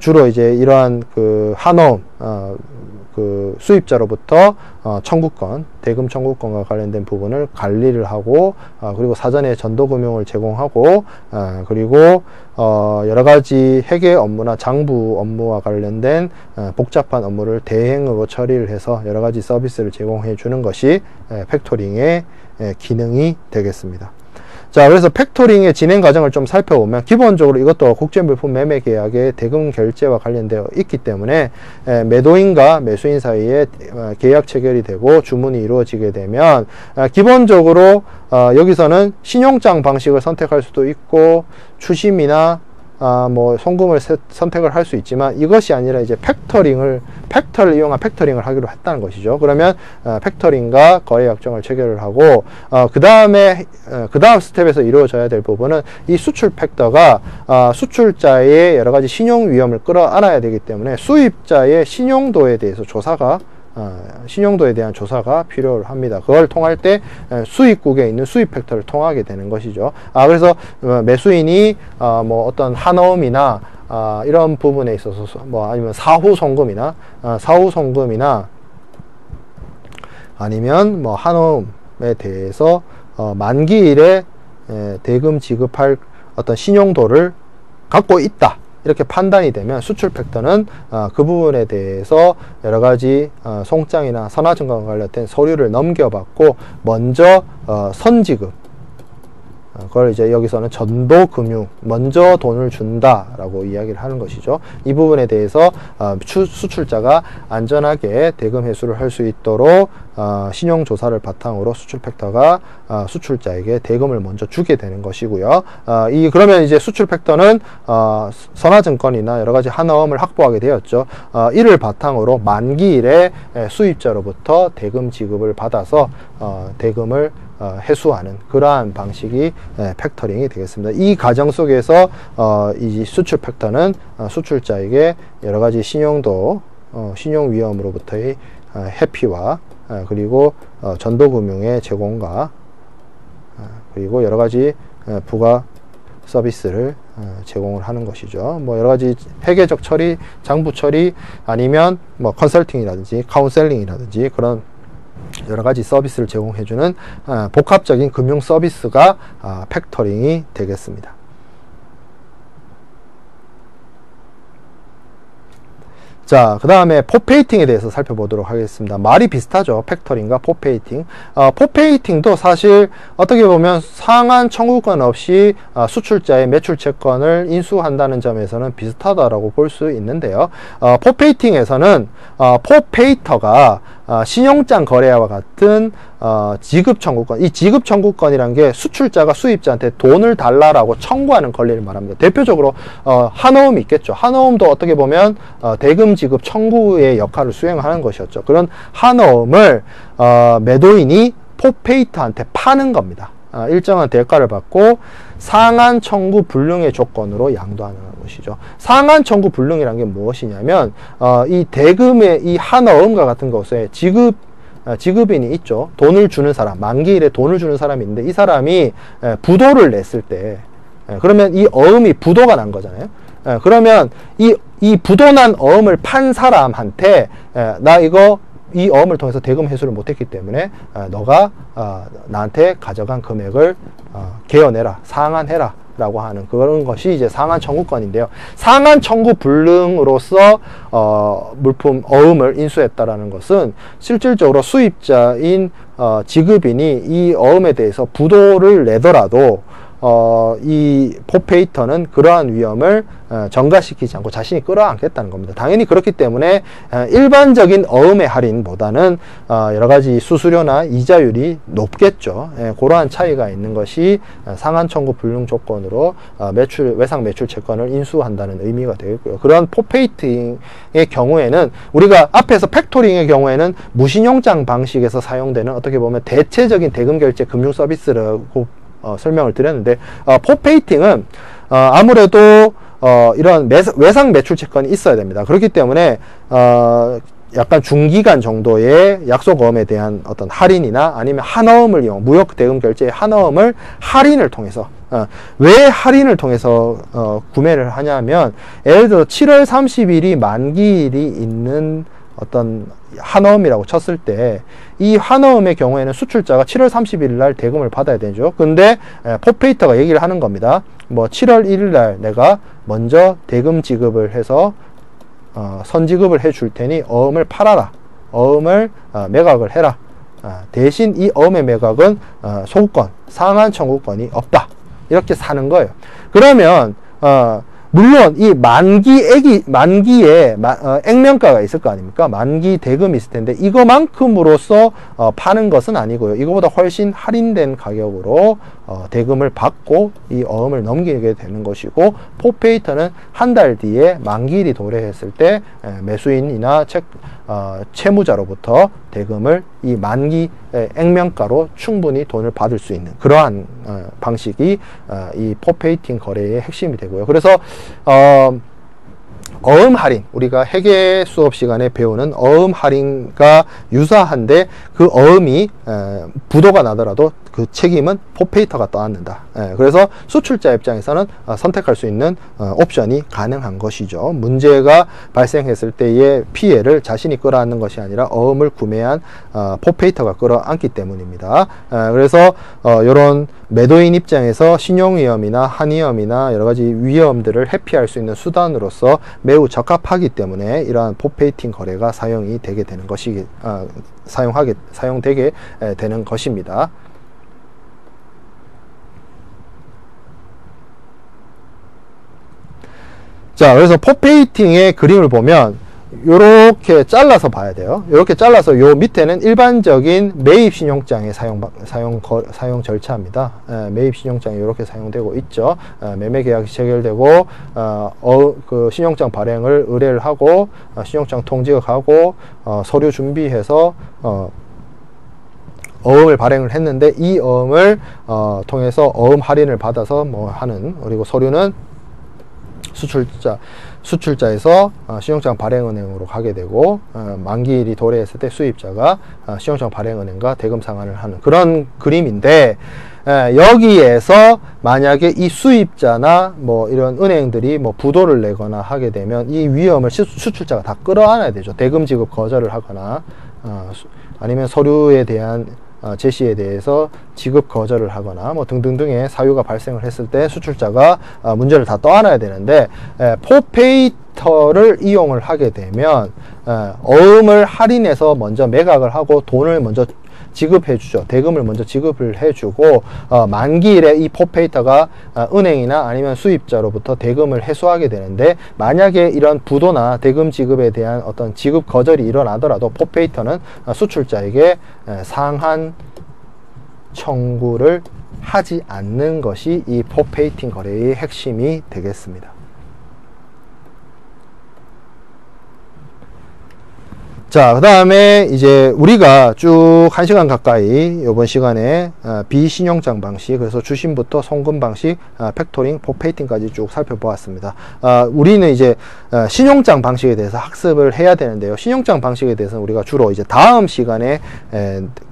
A: 주로 이제 이러한 그 한어음, 그 수입자로부터 청구권, 대금 청구권과 관련된 부분을 관리를 하고, 그리고 사전에 전도금융을 제공하고, 그리고 여러 가지 회계 업무나 장부 업무와 관련된 복잡한 업무를 대행으로 처리를 해서 여러 가지 서비스를 제공해 주는 것이 팩토링의 기능이 되겠습니다. 자, 그래서 팩토링의 진행 과정을 좀 살펴보면, 기본적으로 이것도 국제물품 매매 계약의 대금 결제와 관련되어 있기 때문에 매도인과 매수인 사이에 계약 체결이 되고 주문이 이루어지게 되면, 기본적으로 여기서는 신용장 방식을 선택할 수도 있고, 추심이나 뭐 송금을 선택을 할 수 있지만 이것이 아니라 이제 팩터를 이용한 팩터링을 하기로 했다는 것이죠. 그러면 팩터링과 거래 약정을 체결을 하고 그 다음 스텝에서 이루어져야 될 부분은 이 수출 팩터가 수출자의 여러 가지 신용 위험을 끌어안아야 되기 때문에 수입자의 신용도에 대해서 신용도에 대한 조사가 필요합니다. 그걸 통할 때 수입국에 있는 수입 팩터를 통하게 되는 것이죠. 그래서 매수인이 뭐 어떤 한어음이나 이런 부분에 있어서 뭐 아니면 사후 송금이나 아니면 뭐 한어음에 대해서 만기일에 대금 지급할 어떤 신용도를 갖고 있다, 이렇게 판단이 되면 수출 팩터는 그 부분에 대해서 여러 가지 송장이나 선화증권과 관련된 서류를 넘겨받고 먼저 선지급, 그걸 이제 여기서는 전도금융, 먼저 돈을 준다라고 이야기를 하는 것이죠. 이 부분에 대해서 수출자가 안전하게 대금 회수를 할 수 있도록 신용조사를 바탕으로 수출 팩터가 수출자에게 대금을 먼저 주게 되는 것이고요. 그러면 이제 수출 팩터는 선화증권이나 여러 가지 한어음을 확보하게 되었죠. 이를 바탕으로 만기일에 수입자로부터 대금 지급을 받아서 대금을 회수하는 그러한 방식이 팩터링이 되겠습니다. 이 과정 속에서 이 수출 팩터는 수출자에게 여러 가지 신용도, 신용 위험으로부터의 회피와 그리고 전도금융의 제공과 그리고 여러 가지 부가 서비스를 제공을 하는 것이죠. 뭐 여러 가지 회계적 처리, 장부 처리, 아니면 뭐 컨설팅이라든지 카운셀링이라든지 그런 여러 가지 서비스를 제공해주는 복합적인 금융 서비스가 팩터링이 되겠습니다. 자, 그 다음에 포페이팅에 대해서 살펴보도록 하겠습니다. 말이 비슷하죠. 팩터링과 포페이팅. 포페이팅도 사실 어떻게 보면 상한 청구권 없이 수출자의 매출 채권을 인수한다는 점에서는 비슷하다라고 볼 수 있는데요. 포페이팅에서는 포페이터가 신용장 거래와 같은 지급 청구권, 이 지급 청구권이란 게 수출자가 수입자한테 돈을 달라라고 청구하는 권리를 말합니다. 대표적으로 한어음이 있겠죠. 한어음도 어떻게 보면 대금 지급 청구의 역할을 수행하는 것이었죠. 그런 한어음을 매도인이 포페이터한테 파는 겁니다. 일정한 대가를 받고 상한 청구 불능의 조건으로 양도하는 것이죠. 상한 청구 불능이란 게 무엇이냐면 이 대금의 이 한어음과 같은 것에 지급인이 있죠. 돈을 주는 사람, 만기일에 돈을 주는 사람이 있는데 이 사람이 부도를 냈을 때, 그러면 이 어음이 부도가 난 거잖아요. 그러면 이 부도난 어음을 판 사람한테 이 어음을 통해서 대금 회수를 못했기 때문에 너가 나한테 가져간 금액을 개어내라, 상환해라 라고 하는 그런 것이 이제 상한 청구권인데요. 상한 청구 불능으로서 물품 어음을 인수했다라는 것은 실질적으로 수입자인 지급인이 이 어음에 대해서 부도를 내더라도 이 포페이터는 그러한 위험을 전가시키지 않고 자신이 끌어안겠다는 겁니다. 당연히 그렇기 때문에 일반적인 어음의 할인보다는 여러 가지 수수료나 이자율이 높겠죠. 그러한 차이가 있는 것이 상한 청구 불능 조건으로 외상 매출 채권을 인수한다는 의미가 되겠고요. 그런 포페이팅의 경우에는 우리가 앞에서 팩토링의 경우에는 무신용장 방식에서 사용되는 어떻게 보면 대체적인 대금 결제 금융 서비스라고 설명을 드렸는데, 포페이팅은 아무래도 이런 외상 매출 채권이 있어야 됩니다. 그렇기 때문에 약간 중기간 정도의 약속어음에 대한 어떤 할인이나 아니면 한어음을 이용, 무역 대금 결제의 한어음을 할인을 통해서 왜 할인을 통해서 구매를 하냐면, 예를 들어 7월 30일이 만기일이 있는 어떤 한어음이라고 쳤을 때 이 한어음의 경우에는 수출자가 7월 30일 날 대금을 받아야 되죠. 근데 포페이터가 얘기를 하는 겁니다. 뭐 7월 1일 날 내가 먼저 대금 지급을 해서 선지급을 해 줄 테니 어음을 팔아라, 어음을 매각을 해라. 대신 이 어음의 매각은 소구권, 상한 청구권이 없다, 이렇게 사는 거예요. 그러면 물론 이 만기에 액면가가 있을 거 아닙니까? 만기 대금이 있을 텐데 이거만큼으로써 파는 것은 아니고요. 이거보다 훨씬 할인된 가격으로 대금을 받고 이 어음을 넘기게 되는 것이고, 포페이터는 한 달 뒤에 만기일이 도래했을 때 매수인이나 채무자로부터 대금을 이 만기 액면가로 충분히 돈을 받을 수 있는 그러한 방식이 이 포페이팅 거래의 핵심이 되고요. 그래서 어음 할인, 우리가 회계 수업 시간에 배우는 어음 할인과 유사한데, 그 어음이 부도가 나더라도 그 책임은 포페이터가 떠안는다. 그래서 수출자 입장에서는 선택할 수 있는 옵션이 가능한 것이죠. 문제가 발생했을 때의 피해를 자신이 끌어안는 것이 아니라 어음을 구매한 포페이터가 끌어안기 때문입니다. 그래서 이런 매도인 입장에서 신용위험이나 한위험이나 여러가지 위험들을 회피할 수 있는 수단으로서 매우 적합하기 때문에 이러한 포페이팅 거래가 사용이 되게 되는 것이 사용되게 되는 것입니다. 자, 그래서 포페이팅의 그림을 보면 요렇게 잘라서 봐야 돼요. 요렇게 잘라서 요 밑에는 일반적인 매입 신용장의 사용 절차입니다. 매입 신용장이 이렇게 사용되고 있죠. 매매 계약이 체결되고 그 신용장 발행을 의뢰를 하고 신용장 통지를 하고 서류 준비해서 어음을 발행을 했는데, 이 어음을 통해서 어음 할인을 받아서 뭐 하는, 그리고 서류는 수출자에서 신용장 발행은행으로 가게 되고, 만기일이 도래했을 때 수입자가 신용장 발행은행과 대금 상환을 하는 그런 그림인데, 여기에서 만약에 이 수입자나 뭐 이런 은행들이 뭐 부도를 내거나 하게 되면 이 위험을 수출자가 다 끌어안아야 되죠. 대금 지급 거절을 하거나 아니면 서류에 대한 제시에 대해서 지급 거절을 하거나 뭐 등등등의 사유가 발생을 했을 때 수출자가 문제를 다 떠안아야 되는데, 포페이터를 이용을 하게 되면 어음을 할인해서 먼저 매각을 하고 돈을 먼저 지급해 주죠. 대금을 먼저 지급을 해주고, 만기일에 이 포페이터가 은행이나 아니면 수입자로부터 대금을 회수하게 되는데, 만약에 이런 부도나 대금 지급에 대한 어떤 지급 거절이 일어나더라도 포페이터는 수출자에게 상한 청구를 하지 않는 것이 이 포페이팅 거래의 핵심이 되겠습니다. 자, 그 다음에 이제 우리가 쭉 1시간 가까이 이번 시간에 비신용장 방식, 그래서 주신부터 송금 방식, 팩토링, 포페이팅까지 쭉 살펴보았습니다. 우리는 이제 신용장 방식에 대해서 학습을 해야 되는데요. 신용장 방식에 대해서는 우리가 주로 이제 다음 시간에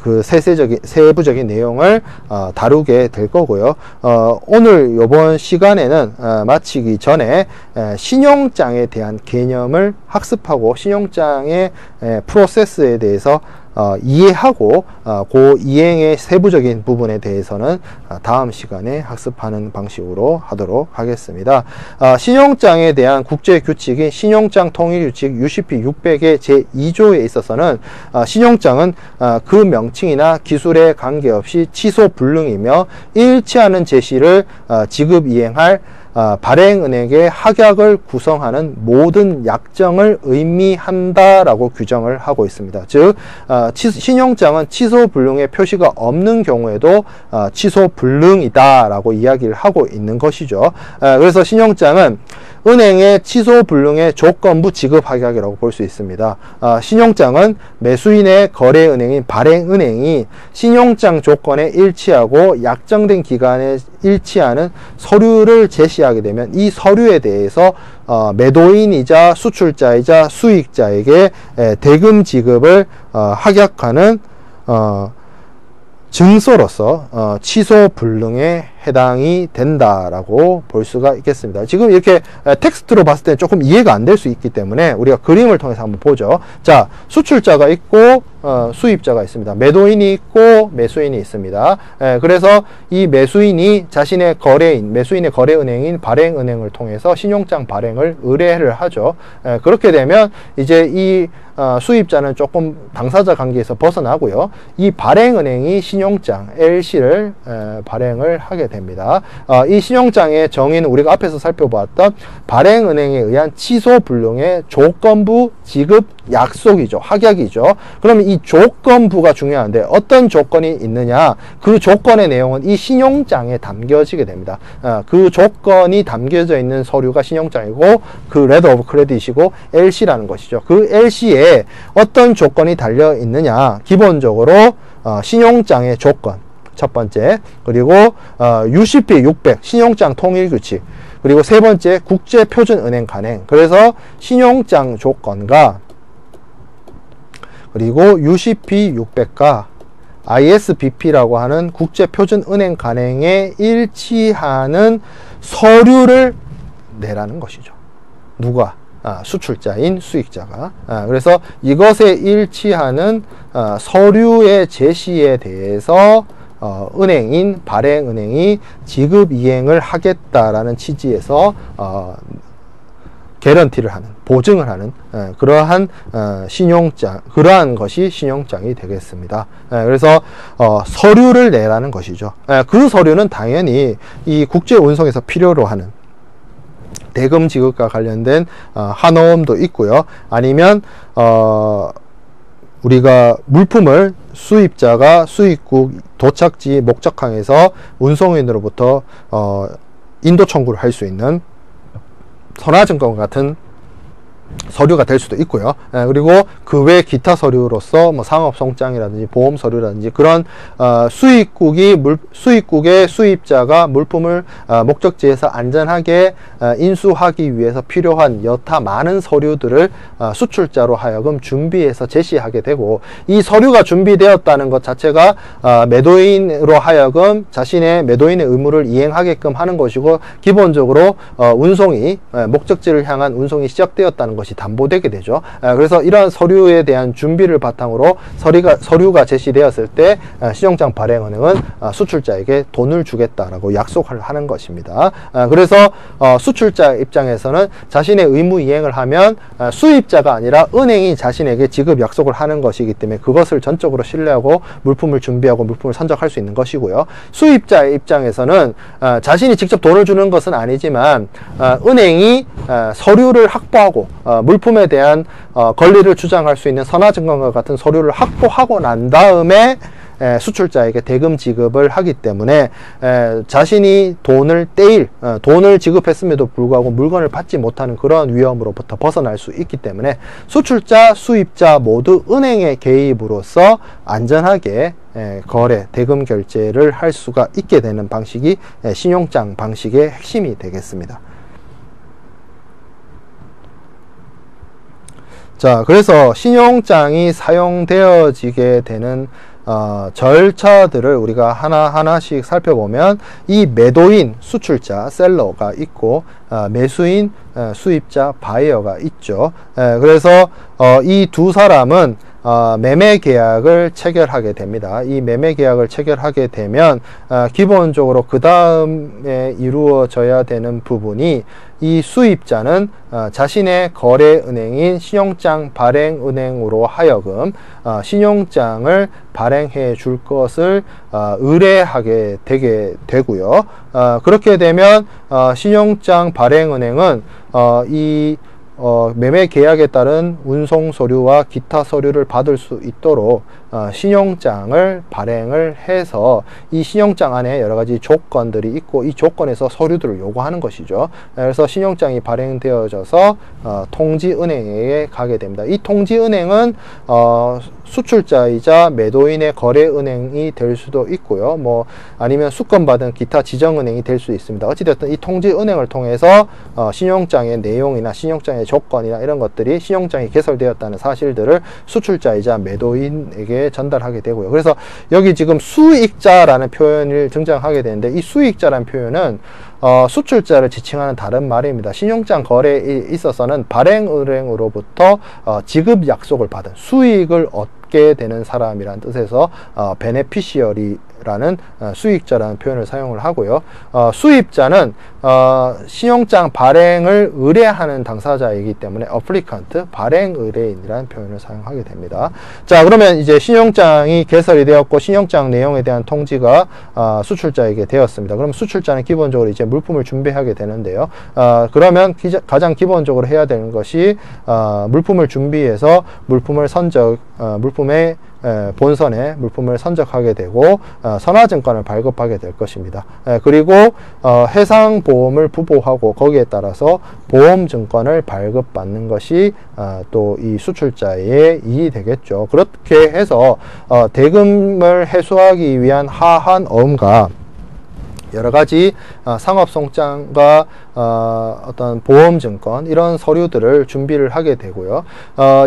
A: 그 세부적인 내용을 다루게 될 거고요. 오늘 이번 시간에는 마치기 전에 신용장에 대한 개념을 학습하고 신용장의 프로세스에 대해서 이해하고 그 이행의 세부적인 부분에 대해서는 다음 시간에 학습하는 방식으로 하도록 하겠습니다. 신용장에 대한 국제 규칙인 신용장 통일규칙 UCP 600의 제2조에 있어서는 신용장은 그 명칭이나 기술에 관계없이 취소 불능이며 일치하는 제시를 지급 이행할 발행은행의 확약을 구성하는 모든 약정을 의미한다라고 규정을 하고 있습니다. 즉 신용장은 취소 불능의 표시가 없는 경우에도 취소 불능이다라고 이야기를 하고 있는 것이죠. 그래서 신용장은 은행의 취소 불능의 조건부 지급 확약이라고 볼 수 있습니다. 신용장은 매수인의 거래은행인 발행은행이 신용장 조건에 일치하고 약정된 기간에 일치하는 서류를 제시하게 되면 이 서류에 대해서 매도인이자 수출자이자 수익자에게 대금 지급을 확약하는 증서로서 취소 불능에 해당이 된다라고 볼 수가 있겠습니다. 지금 이렇게 텍스트로 봤을 때 조금 이해가 안 될 수 있기 때문에 우리가 그림을 통해서 한번 보죠. 자, 수출자가 있고 수입자가 있습니다. 매도인이 있고 매수인이 있습니다. 그래서 이 매수인이 자신의 거래인, 매수인의 거래은행인 발행은행을 통해서 신용장 발행을 의뢰를 하죠. 그렇게 되면 이제 이 수입자는 조금 당사자 관계에서 벗어나고요. 이 발행은행이 신용장 LC를 발행을 하게 됩니다. 이 신용장의 정의는 우리가 앞에서 살펴보았던 발행은행에 의한 취소 불능의 조건부 지급 약속이죠. 확약이죠. 그러면 이 조건부가 중요한데 어떤 조건이 있느냐, 그 조건의 내용은 이 신용장에 담겨지게 됩니다. 그 조건이 담겨져 있는 서류가 신용장이고 그 레터 오브 크레딧이고 LC라는 것이죠. 그 LC에 어떤 조건이 달려 있느냐, 기본적으로 신용장의 조건 첫 번째, 그리고 UCP 600 신용장 통일규칙, 그리고 세 번째 국제표준은행 간행. 그래서 신용장 조건과 그리고 UCP 600과 ISBP라고 하는 국제표준은행 간행에 일치하는 서류를 내라는 것이죠. 누가? 수출자인 수익자가. 그래서 이것에 일치하는 서류의 제시에 대해서 은행인 발행은행이 지급 이행을 하겠다라는 취지에서 개런티를 하는, 보증을 하는 그러한 신용장, 그러한 것이 신용장이 되겠습니다. 그래서 서류를 내라는 것이죠. 그 서류는 당연히 이 국제 운송에서 필요로 하는 대금 지급과 관련된 한어음도 있고요. 아니면 우리가 물품을 수입자가 수입국 도착지 목적항에서 운송인으로부터 인도 청구를 할 수 있는 선화증권과 같은 서류가 될 수도 있고요. 그리고 그 외 기타 서류로서 뭐 상업송장이라든지 보험 서류라든지 그런 수입국의 수입자가 물품을 목적지에서 안전하게 인수하기 위해서 필요한 여타 많은 서류들을 수출자로 하여금 준비해서 제시하게 되고, 이 서류가 준비되었다는 것 자체가 매도인으로 하여금 자신의 매도인의 의무를 이행하게끔 하는 것이고, 기본적으로 운송이 목적지를 향한 운송이 시작되었다는 것이 담보되게 되죠. 그래서 이러한 서류에 대한 준비를 바탕으로 서류가 제시되었을 때 신용장 발행은행은 수출자에게 돈을 주겠다라고 약속을 하는 것입니다. 그래서 수출자 입장에서는 자신의 의무 이행을 하면 수입자가 아니라 은행이 자신에게 지급 약속을 하는 것이기 때문에 그것을 전적으로 신뢰하고 물품을 준비하고 물품을 선적할 수 있는 것이고요. 수입자의 입장에서는 자신이 직접 돈을 주는 것은 아니지만 은행이 서류를 확보하고 물품에 대한 권리를 주장할 수 있는 선화증권과 같은 서류를 확보하고 난 다음에 수출자에게 대금 지급을 하기 때문에 자신이 돈을 지급했음에도 불구하고 물건을 받지 못하는 그런 위험으로부터 벗어날 수 있기 때문에 수출자, 수입자 모두 은행의 개입으로써 안전하게 거래, 대금 결제를 할 수가 있게 되는 방식이 신용장 방식의 핵심이 되겠습니다. 자, 그래서 신용장이 사용되어지게 되는 절차들을 우리가 하나하나씩 살펴보면, 이 매도인, 수출자, 셀러가 있고 매수인, 수입자, 바이어가 있죠. 그래서 이 두 사람은 매매 계약을 체결하게 됩니다. 이 매매 계약을 체결하게 되면 기본적으로 그 다음에 이루어져야 되는 부분이, 이 수입자는 자신의 거래은행인 신용장 발행은행으로 하여금 신용장을 발행해 줄 것을 의뢰하게 되게 되고요. 그렇게 되면 신용장 발행은행은 매매 계약에 따른 운송 서류와 기타 서류를 받을 수 있도록 신용장을 발행을 해서 이 신용장 안에 여러 가지 조건들이 있고 이 조건에서 서류들을 요구하는 것이죠. 그래서 신용장이 발행되어져서 통지은행에 가게 됩니다. 이 통지은행은 수출자이자 매도인의 거래은행이 될 수도 있고요. 뭐 아니면 수권받은 기타 지정은행이 될 수 있습니다. 어찌됐든 이 통지은행을 통해서 신용장의 내용이나 신용장의 조건이나 이런 것들이 신용장이 개설되었다는 사실들을 수출자이자 매도인에게 전달하게 되고요. 그래서 여기 지금 수익자라는 표현을 등장하게 되는데, 이 수익자라는 표현은 수출자를 지칭하는 다른 말입니다. 신용장 거래에 있어서는 발행은행으로부터 지급 약속을 받은, 수익을 얻게 되는 사람이라는 뜻에서 베네피시어리 라는 수익자라는 표현을 사용을 하고요. 수입자는 신용장 발행을 의뢰하는 당사자이기 때문에 applicant, 발행 의뢰인이라는 표현을 사용하게 됩니다. 자, 그러면 이제 신용장이 개설이 되었고 신용장 내용에 대한 통지가 수출자에게 되었습니다. 그럼 수출자는 기본적으로 이제 물품을 준비하게 되는데요. 그러면 가장 기본적으로 해야 되는 것이 물품을 준비해서 물품을 물품의 본선에 물품을 선적하게 되고 선화증권을 발급하게 될 것입니다. 그리고 해상보험을 부보하고 거기에 따라서 보험증권을 발급받는 것이 또 이 수출자의 이익이 되겠죠. 그렇게 해서 대금을 해소하기 위한 하한 어음과 여러가지 상업송장과 어떤 보험증권 이런 서류들을 준비를 하게 되고요.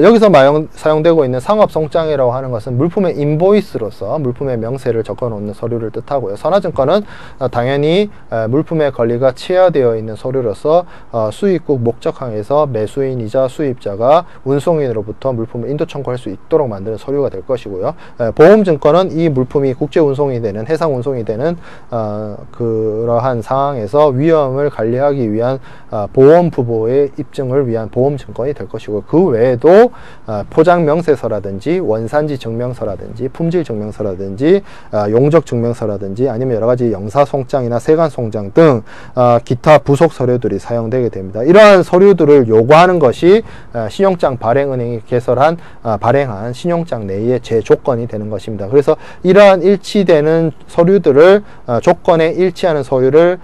A: 여기서 사용되고 있는 상업송장이라고 하는 것은 물품의 인보이스로서 물품의 명세를 적어 놓는 서류를 뜻하고요. 선화증권은 당연히 물품의 권리가 취하되어 있는 서류로서 수입국 목적항에서 매수인이자 수입자가 운송인으로부터 물품을 인도 청구할 수 있도록 만드는 서류가 될 것이고요. 보험증권은 이 물품이 국제운송이 되는 해상운송이 되는 그러한 상황에서 위험을 관리하기 위한 보험부보의 입증을 위한 보험증권이 될 것이고, 그 외에도 포장명세서라든지 원산지 증명서라든지 품질증명서라든지 용적증명서라든지 아니면 여러가지 영사송장이나 세관송장 등 기타 부속 서류들이 사용되게 됩니다. 이러한 서류들을 요구하는 것이 신용장 발행은행이 개설한 발행한 신용장 내의 제조건이 되는 것입니다. 그래서 이러한 일치되는 서류들을 조건에 일치하는 서류를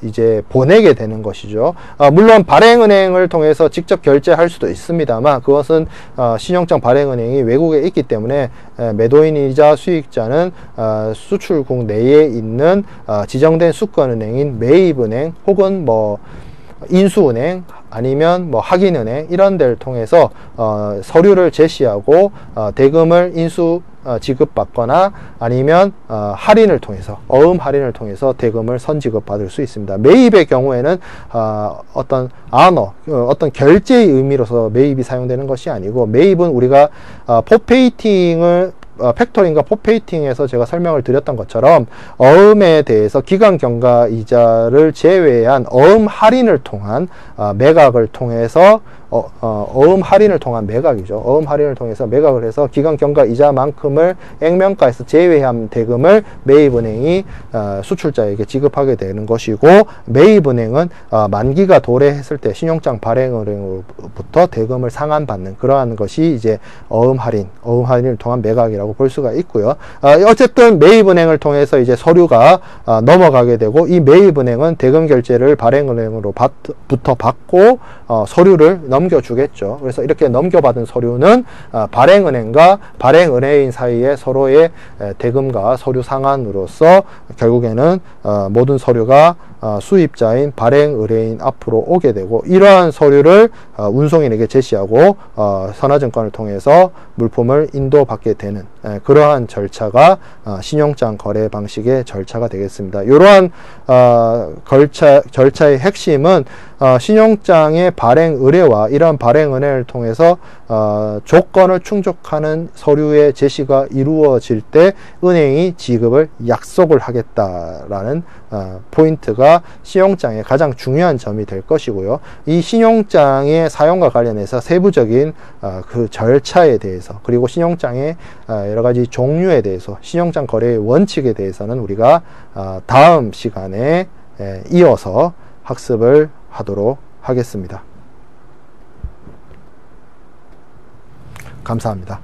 A: 이제 보내게 되는 것이죠. 물론 발행은행을 통해서 직접 결제할 수도 있습니다만 그것은 신용장 발행은행이 외국에 있기 때문에 매도인이자 수익자는 수출국 내에 있는 지정된 수권은행인 매입은행 혹은 뭐 인수은행 아니면 뭐 학인은행 이런 데를 통해서 서류를 제시하고 대금을 지급받거나 아니면 할인을 통해서 어음 할인을 통해서 대금을 선지급 받을 수 있습니다. 매입의 경우에는 어떤 어떤 결제의 의미로서 매입이 사용되는 것이 아니고, 매입은 우리가 포페이팅을 팩토링과 포페이팅에서 제가 설명을 드렸던 것처럼 어음에 대해서 기간 경과 이자를 제외한 어음 할인을 통한 매각을 통해서 어음 할인을 통한 매각이죠. 어음 할인을 통해서 매각을 해서 기간 경과 이자만큼을 액면가에서 제외한 대금을 매입은행이 수출자에게 지급하게 되는 것이고, 매입은행은 만기가 도래했을 때 신용장 발행은행으로부터 대금을 상환받는 그러한 것이 이제 어음 할인을 통한 매각이라고 볼 수가 있고요. 어쨌든 매입은행을 통해서 이제 서류가 넘어가게 되고, 이 매입은행은 대금 결제를 발행은행으로부터 받고 서류를 넘겨주겠죠. 그래서 이렇게 넘겨받은 서류는 발행은행과 발행의뢰인 사이에 서로의 대금과 서류 상환으로서 결국에는 모든 서류가 수입자인 발행의뢰인 앞으로 오게 되고, 이러한 서류를 운송인에게 제시하고 선화증권을 통해서 물품을 인도받게 되는 그러한 절차가 신용장 거래 방식의 절차가 되겠습니다. 이러한 절차의 핵심은 신용장의 발행 의뢰와 이러한 발행 은행을 통해서 조건을 충족하는 서류의 제시가 이루어질 때 은행이 지급을 약속을 하겠다라는 포인트가 신용장의 가장 중요한 점이 될 것이고요. 이 신용장의 사용과 관련해서 세부적인 그 절차에 대해서, 그리고 신용장의 여러가지 종류에 대해서, 신용장 거래의 원칙에 대해서는 우리가 다음 시간에 이어서 학습을 하도록 하겠습니다. 감사합니다.